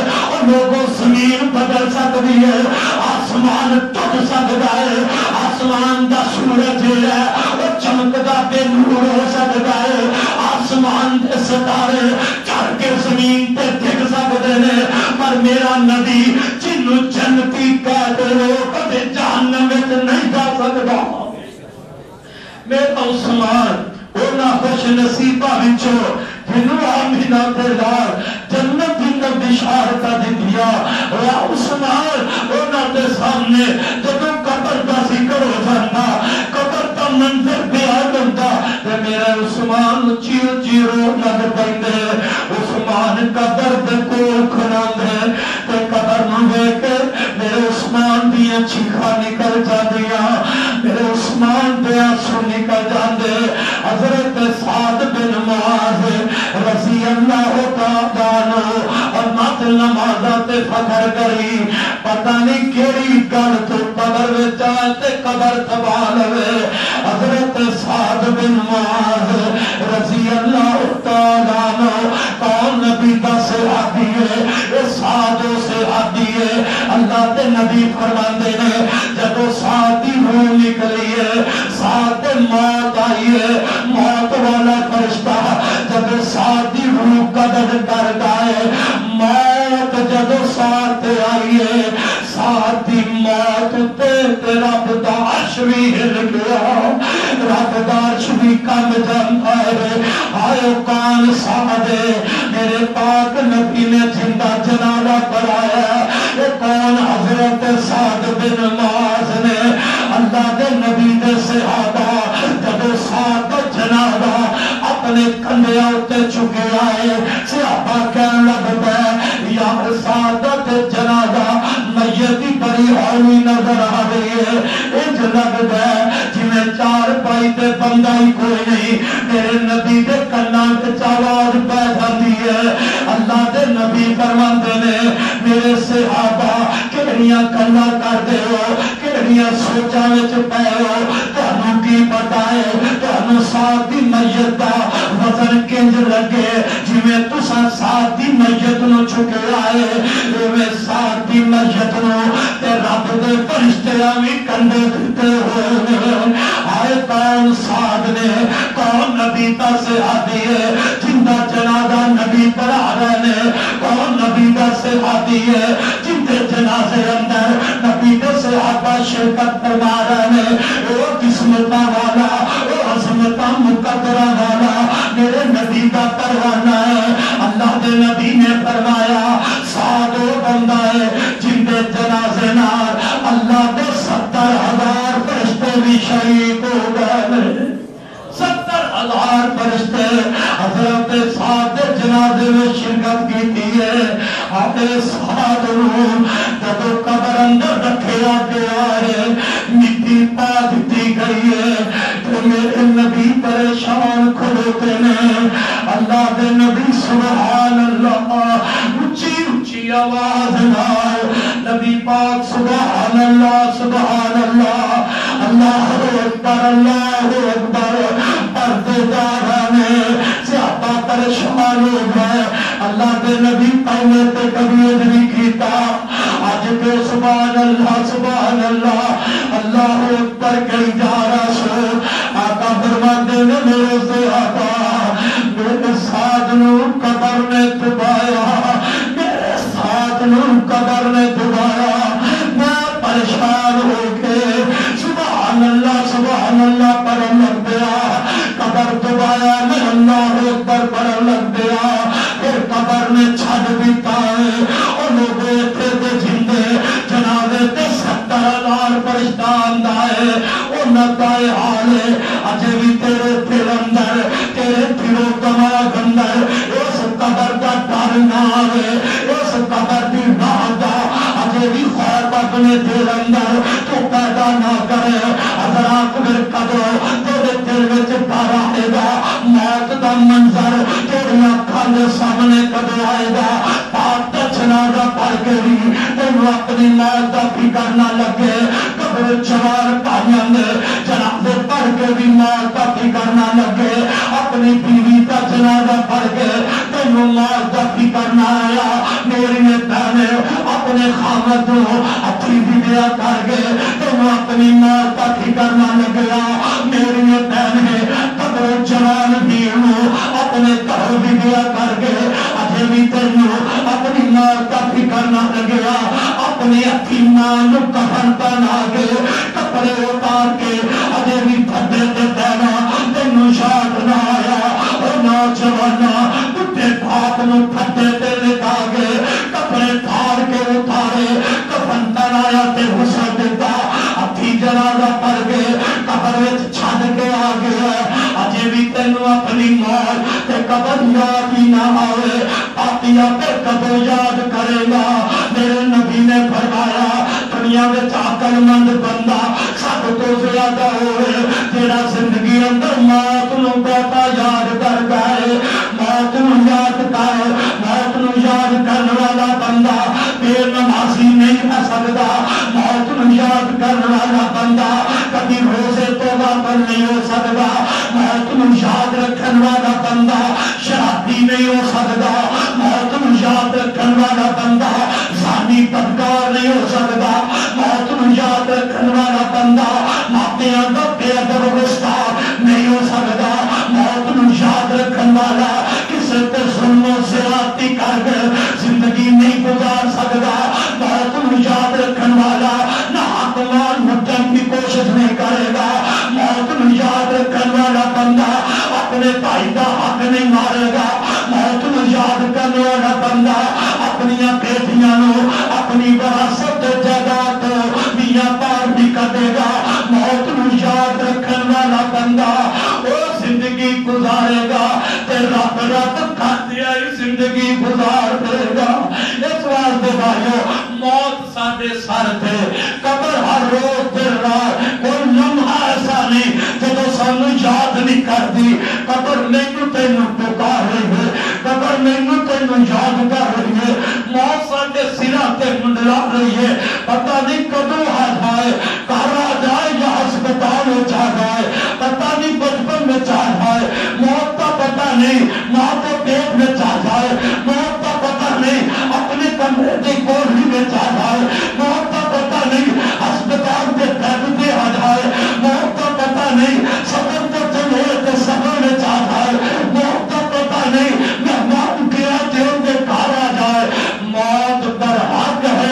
لوگوں زمین بدل سکتی ہے، آسمان ٹوٹ سکتا ہے، آسمان دا سورج ہے وہ چمکدا بے نور ہو سکتا ہے، آسمان دے ستارے چڑھ کے زمین تے ڈگ سکتے ہیں، پر میرا نبی جنوں جنتی کہہ دے کبھی جہنم وچ نہیں جا سکتا۔ میرا عثمان انہاں خوش نصیباں وچوں جنوں آمینہ دے لال جنت دی بشارت دتیا، اے عثمان انہاں دے سامنے جدوں قبر دا ذکر ہو جاندا، قبر دا منظر بیان ہوندا تے میرا عثمان اچھی اچھی رو لگ پیندے، عثمان قبر دے کول کھڑاندے تے قبر نوں ویکھ کے میرے عثمان دیاں چیخاں نکل جاندیاں، میرے عثمان دے آنسو نکل جاندے۔ حضرت سعد بن معاذ رضی اللہ تعالیٰ عنہ اور مات نمازات فخر کری، پتہ نہیں کیڑی گل تو قبر وچ آئے تے قبر تباہ لوے۔ حضرت سعد بن معاذ رضی اللہ تعالیٰ عنہ کون نبی دا صحابی ہے، اے سعد صحابی ہے، اللہ دے نبی فرماندے نے جدو سعد دی روح نکلی ہے، سعد موت آئی ہے، موت والا فرشتہ جب سعد دی روح قبض کر گئے، موت جب سعد آئی ہے، سعد دی موت تے رب دا عرش بھی ہل گیا، رب دا عرش بھی کم جانتا ہے، آئے کون سعد ہے، میرے پاک نبی نے زندہ جنازہ پڑھایا، یہ کون حضرت سعد بن معاذ نے، اللہ دے نبی دے صحابہ جب سعد جنازہ اپنے کندھے اتے چکے آئے، صحابہ کہنے لگے یار سعد جنازہ میت بڑی ہوئی نظر آ رہی ہے، انج لگدا جی میں چار پائی تے بندہ ہی کوئی نہیں، میرے نبی دے کنا وچ آواز پہ جاندی ہے، اللہ دے نبی فرماندے نے میرے صحابہ کہڑیاں گلاں کردے ہو، کہڑیاں سوچاں وچ پے ہو، تانوں کی پتہ ہے تانوں سعد دی میت دا وزن کنج لگے، جویں تساں سعد دی میت نوں چکے آئے، اوویں سعد دی میت نوں تے رب دے فرشتے وی کندھے دتے ہوئے، آئے کون سعد نے، کون نبی دا صحابی ہے جندا جنازہ نبی پڑھا رہے نے، کون نبی دا صحابی ہے جندے جنازے اندر نبی دے صحابہ شرکت فرما رہے نے، وہ قسمتاں والا، وہ عظمتاں مقدرہ والا میرے نبی دا پروانہ ہے۔ اللہ دے نبی نے فرمایا سعد وہ بندہ ہے جندے جنازے نال اللہ دے 70,000 فرشتے بھی شریک ہو گئے، 70,000 فرشتے حضرت سعد جنازے میں شرکت کی ہے۔ آتے سعد نوں جب قبر اندر رکھیا گیا ہے، مٹی پا دتی گئی ہے، تو میرے نبی پریشان کھڑوتے ہیں، اللہ دے نبی سبحان اللہ اونچی اونچی آواز نال نبی پاک سبحان اللہ سبحان اللہ اللہ اکبر اللہ اکبر پردے دارانے صحابہ پریشان ہو گئے، اللہ دے نبی پہلے تے کبھی نہیں کیتا، آج کے سبحان اللہ اللہ اکبر کہی جا رہا سو، آقا فرماتے نے میرے صحابہ میرے ساتھ نو قبر نے دبایا، میرے ساتھ نو قبر نے دبایا، میں پریشان ہو کے سبحان اللہ پڑھن لگ گیا، قبر دبایا میں اللہ اکبر پڑھن لگ گیا، پھر قبر نے چھڑ دیتا ہے، اور لوگ اتنے دے جندے جنازے تے 70,000 فرشتہ آندا ہے، انہاں دا حال ہے اجے بھی تیرے دل اندر تیرے دلو دماغ اندر اس قبر دا ڈر نہ آئے، اس قبر دی راہ دا اجے بھی خوف اپنے دل اندر تو پیدا نہ کرے، حضرات پھر کدو تیرے دل وچ ڈر آئے گا، موت دا منظر تیری اکھاں دے سامنے کدو آئے گا، پاک دا جنازہ پڑھ کے بھی تینوں اپنی موت دا فکر نہ لگے، قبر جوار پائیاں دے جنازے پڑھ کے بھی موت دا فکر نہ لگے، اپنی بیوی کا جنازہ پڑھ کے تینوں مال دا فکر نہ آیا میری بہن اپنے خامد اپنی ویڈیا کر گئے تینوں اپنی مال دا فکر نہ لگیا میری بہن قبر جوان بھیڑ اپنے گھر ویڈیا کر گئے اجے بھی تینوں اپنی مال دا فکر نہ لگیا اپنے اپنی مال کفن پہنا گئے کپڑے اتار کے اجے بھی بھڈے تے دینا تینوں شاٹ نہ آیا اور نوجوانا بڈھے پاک نو بھڈے تے لٹا گئے کپڑے پھاڑ کے اتارے کفن پہنایا تے غسل دیتا اپنی جنازہ پڑھ گئے قبر وچ چھڈ کے آ گئے اجے بھی تینوں اپنی موت تے قبر یاد ہی نہ آئے پاپیا پہ قبر یاد کرے گا میرے نبی نے فرمایا دنیا وچ عقل مند بندہ سب تو زیادہ ہوئے جڑا زندگی اندر موت نو بہتا یاد کر گئے موت نو یاد کر موت نو یاد کرنے والا بندہ بے نمازی نہیں رہ سکتا موت نو یاد کرنے والا بندہ کبھی روزے توبہ پر نہیں ہو سکتا موت نو یاد رکھنے والا بندہ شرابی نہیں ہو سکتا موت نو یاد رکھنے والا بندہ زانی بدکار نہیں ہو سکتا موت نو یاد رکھنے والا بندہ ماتیاں دا بے ادب گستاخ نہیں ہو سکتا موت نو یاد رکھنے والا کسی تے ظلم و زیادتی کر کے زندگی نہیں گزار سکتا موت نو یاد رکھنے والا نہ حق مال مٹن کی کوشش نہیں کرے گا موت نو یاد رکھنے والا بندہ اپنے بھائی دا حق نہیں مارے گا موت نو یاد کرنے والا بندہ اپنی بیٹیاں نو اپنی وراثت جائیداد میاں پار نہیں کرے گا موت نو یاد رکھنے والا بندہ وہ زندگی گزارے گا تے رب رب کرتے آئی زندگی گزار دے گا اس واسطے بھائیو موت ساڈے سر تے قبر ہر روز دن رات کوئی لمحہ ایسا نہیں جدو سانو یاد نہیں کرتی قبر مینوں تینوں پکار رہی ہے قبر مینوں تینوں یاد کر رہی ہے موت ساڈے سراں تے منڈلا رہی ہے پتہ نہیں کدوں آ جائے گھر آ جائے یا ہسپتال میں جا جائے پتہ نہیں بچپن میں جا جائے موت کا پتہ نہیں ماں کے پیٹ میں جا جائے موت کا پتہ نہیں اپنے کمرے کی کوٹھی میں جا جائے موت کا پتہ نہیں ہسپتال کے بیڈ پہ آ جائے موت کا پتہ نہیں سفر کے چلے کے سفر میں جا جائے موت کا پتہ نہیں مہمان گیا جیل میں گھر آ جائے موت پر حق ہے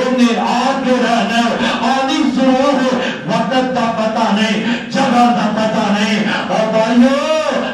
انہیں آگے رہنا آنی ضرور ہے وقت کا پتہ نہیں جگہ کا پتہ نہیں اور بھائیو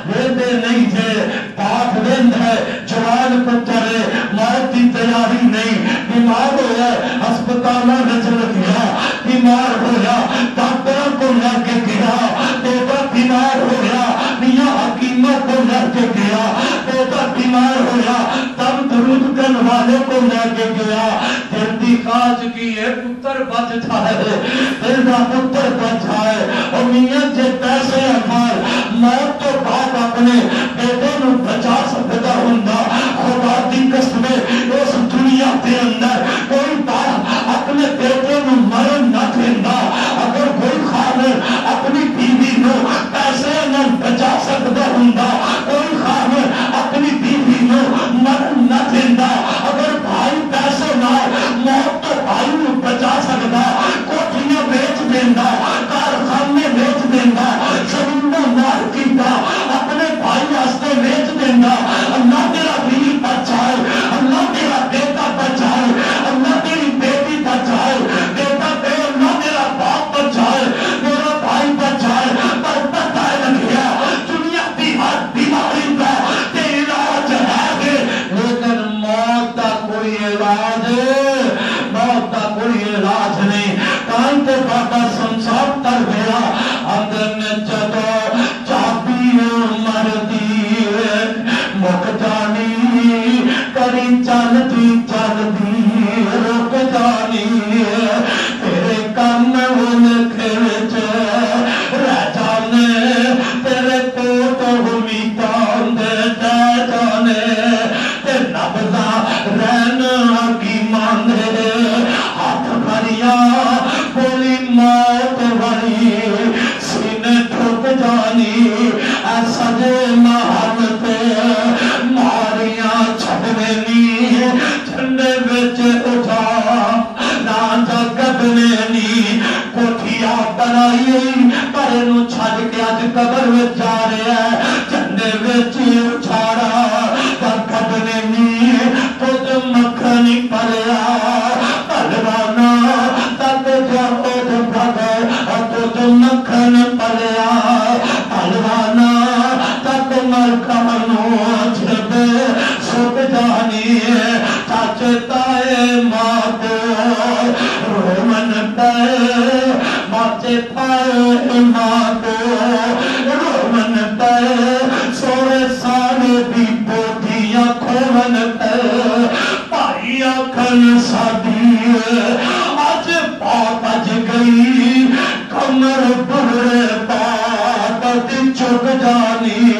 ویدے نہیں تھے پاک دن ہے جوان پتر ہے موت کی تیاری نہیں بیمار ہویا ہسپتالوں میں چل گیا بیمار ہویا ڈاکٹروں کو لے کے گیا بیٹا بیمار ہویا میاں حکیموں کو لے کے گیا بیٹا بیمار ہویا تب درود کرنے والے کو لے کے گیا دل دی خواہش کی ہے پتر بچ جائے دل دا پتر بچ جائے اور میاں جے پیسے ہمارے موت تو بعد اپنے بیٹے نو بچا سکتا ہوندا خدا دی قسم اس دنیا کے اندر کوئی باپ اپنے بیٹے نو مرن نہ دیندا اگر کوئی خاوند اپنی بیوی نو پیسے نہ بچا سکتا ہوندا کوئی خاوند اپنی بیوی نو مرن نہ دیندا اگر بھائی پیسے نہ موت تو بھائی نو بچا سکتا کوٹھیاں بیچ دیندا کارخانے بیچ دیندا زمیناں مار کیتا اپنے بھائی واسطے بیچ دیندا اللہ تیرا بیوی بچائے اللہ تیرا بیٹا بچائے اللہ تیری بیٹی بچائے بیٹا تے اللہ تیرا باپ بچائے میرا بھائی بچائے پر پتہ لگیا دنیا کی ہر بیماری کا تے علاج ہے لیکن موت کا کوئی علاج موت کا کوئی علاج نہیں کان تے بابا سنسار کر گیا اندر نے جدو چابی مردی مک جانی کری چلتی چلتی رک جانی تیرے کن ان کھرچ رہ جانے تیرے کوٹ امیدان دے جا جانے تے نبضا رہنا کی ماندے ہاتھ بھریا بولی موت بھری سینے ٹھک جانی ایسا جے محل پہ ماچتائے ماں کو رومن پہ ماچتائے ماں کو رومن پہ سوڑے سارے بھی بودیاں کھومن پہ پائی آکھن سادی آج پاپ اج گئی کمر بڑھے پاپ دی چک جانی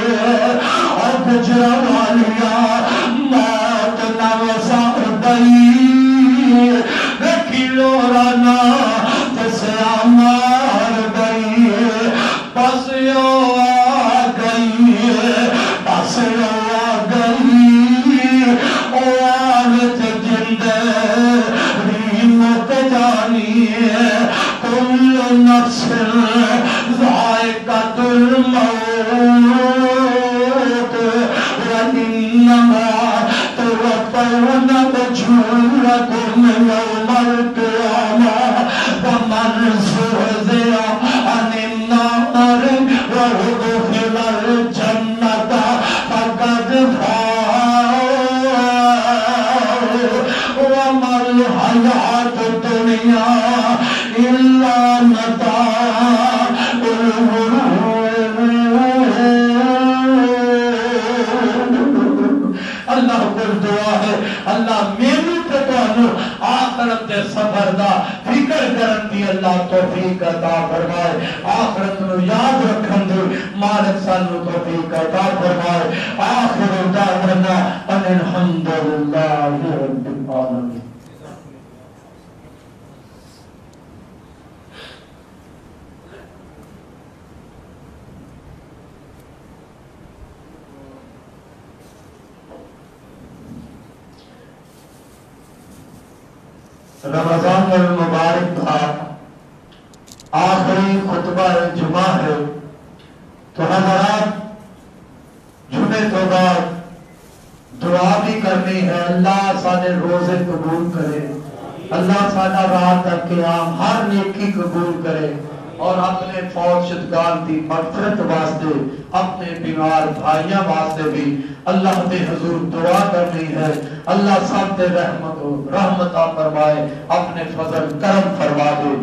اور گجرا والیا موت نوزار بئی رکھی لورانا تسیا مار گئی بس یو آ گئی بس یو آ گئی او آنت جندے ریمت جانی کل نفس ذائقۃ الموت وإنما توفون أجوركم يوم القيامة ومن زحزح عن النار وأدخل الجنة فقد فاز وما الحياة الدنيا إلا متاع اللہ کو دعا ہے اللہ میری تکانو آخرت دے سفر دا فکر کرن دی اللہ توفیق عطا فرمائے آخرت نو یاد رکھن دی مالک سانو توفیق عطا فرمائے آخر دعوانا ان الحمدللہ رب العالمین رمضان المبارک تھا آخری خطبہ جمعہ ہے تو حضرات جمعے تو بعد دعا بھی کرنی ہے اللہ سارے روزے قبول کرے اللہ سارا رات تک قیام ہر نیکی قبول کرے اور اپنے فوت شدگان کی مغفرت واسطے اپنے بیمار بھائیاں واسطے بھی اللہ دے حضور دعا کرنی ہے اللہ سب دے رحمت فرمائے اپنے فضل کرم فرما دے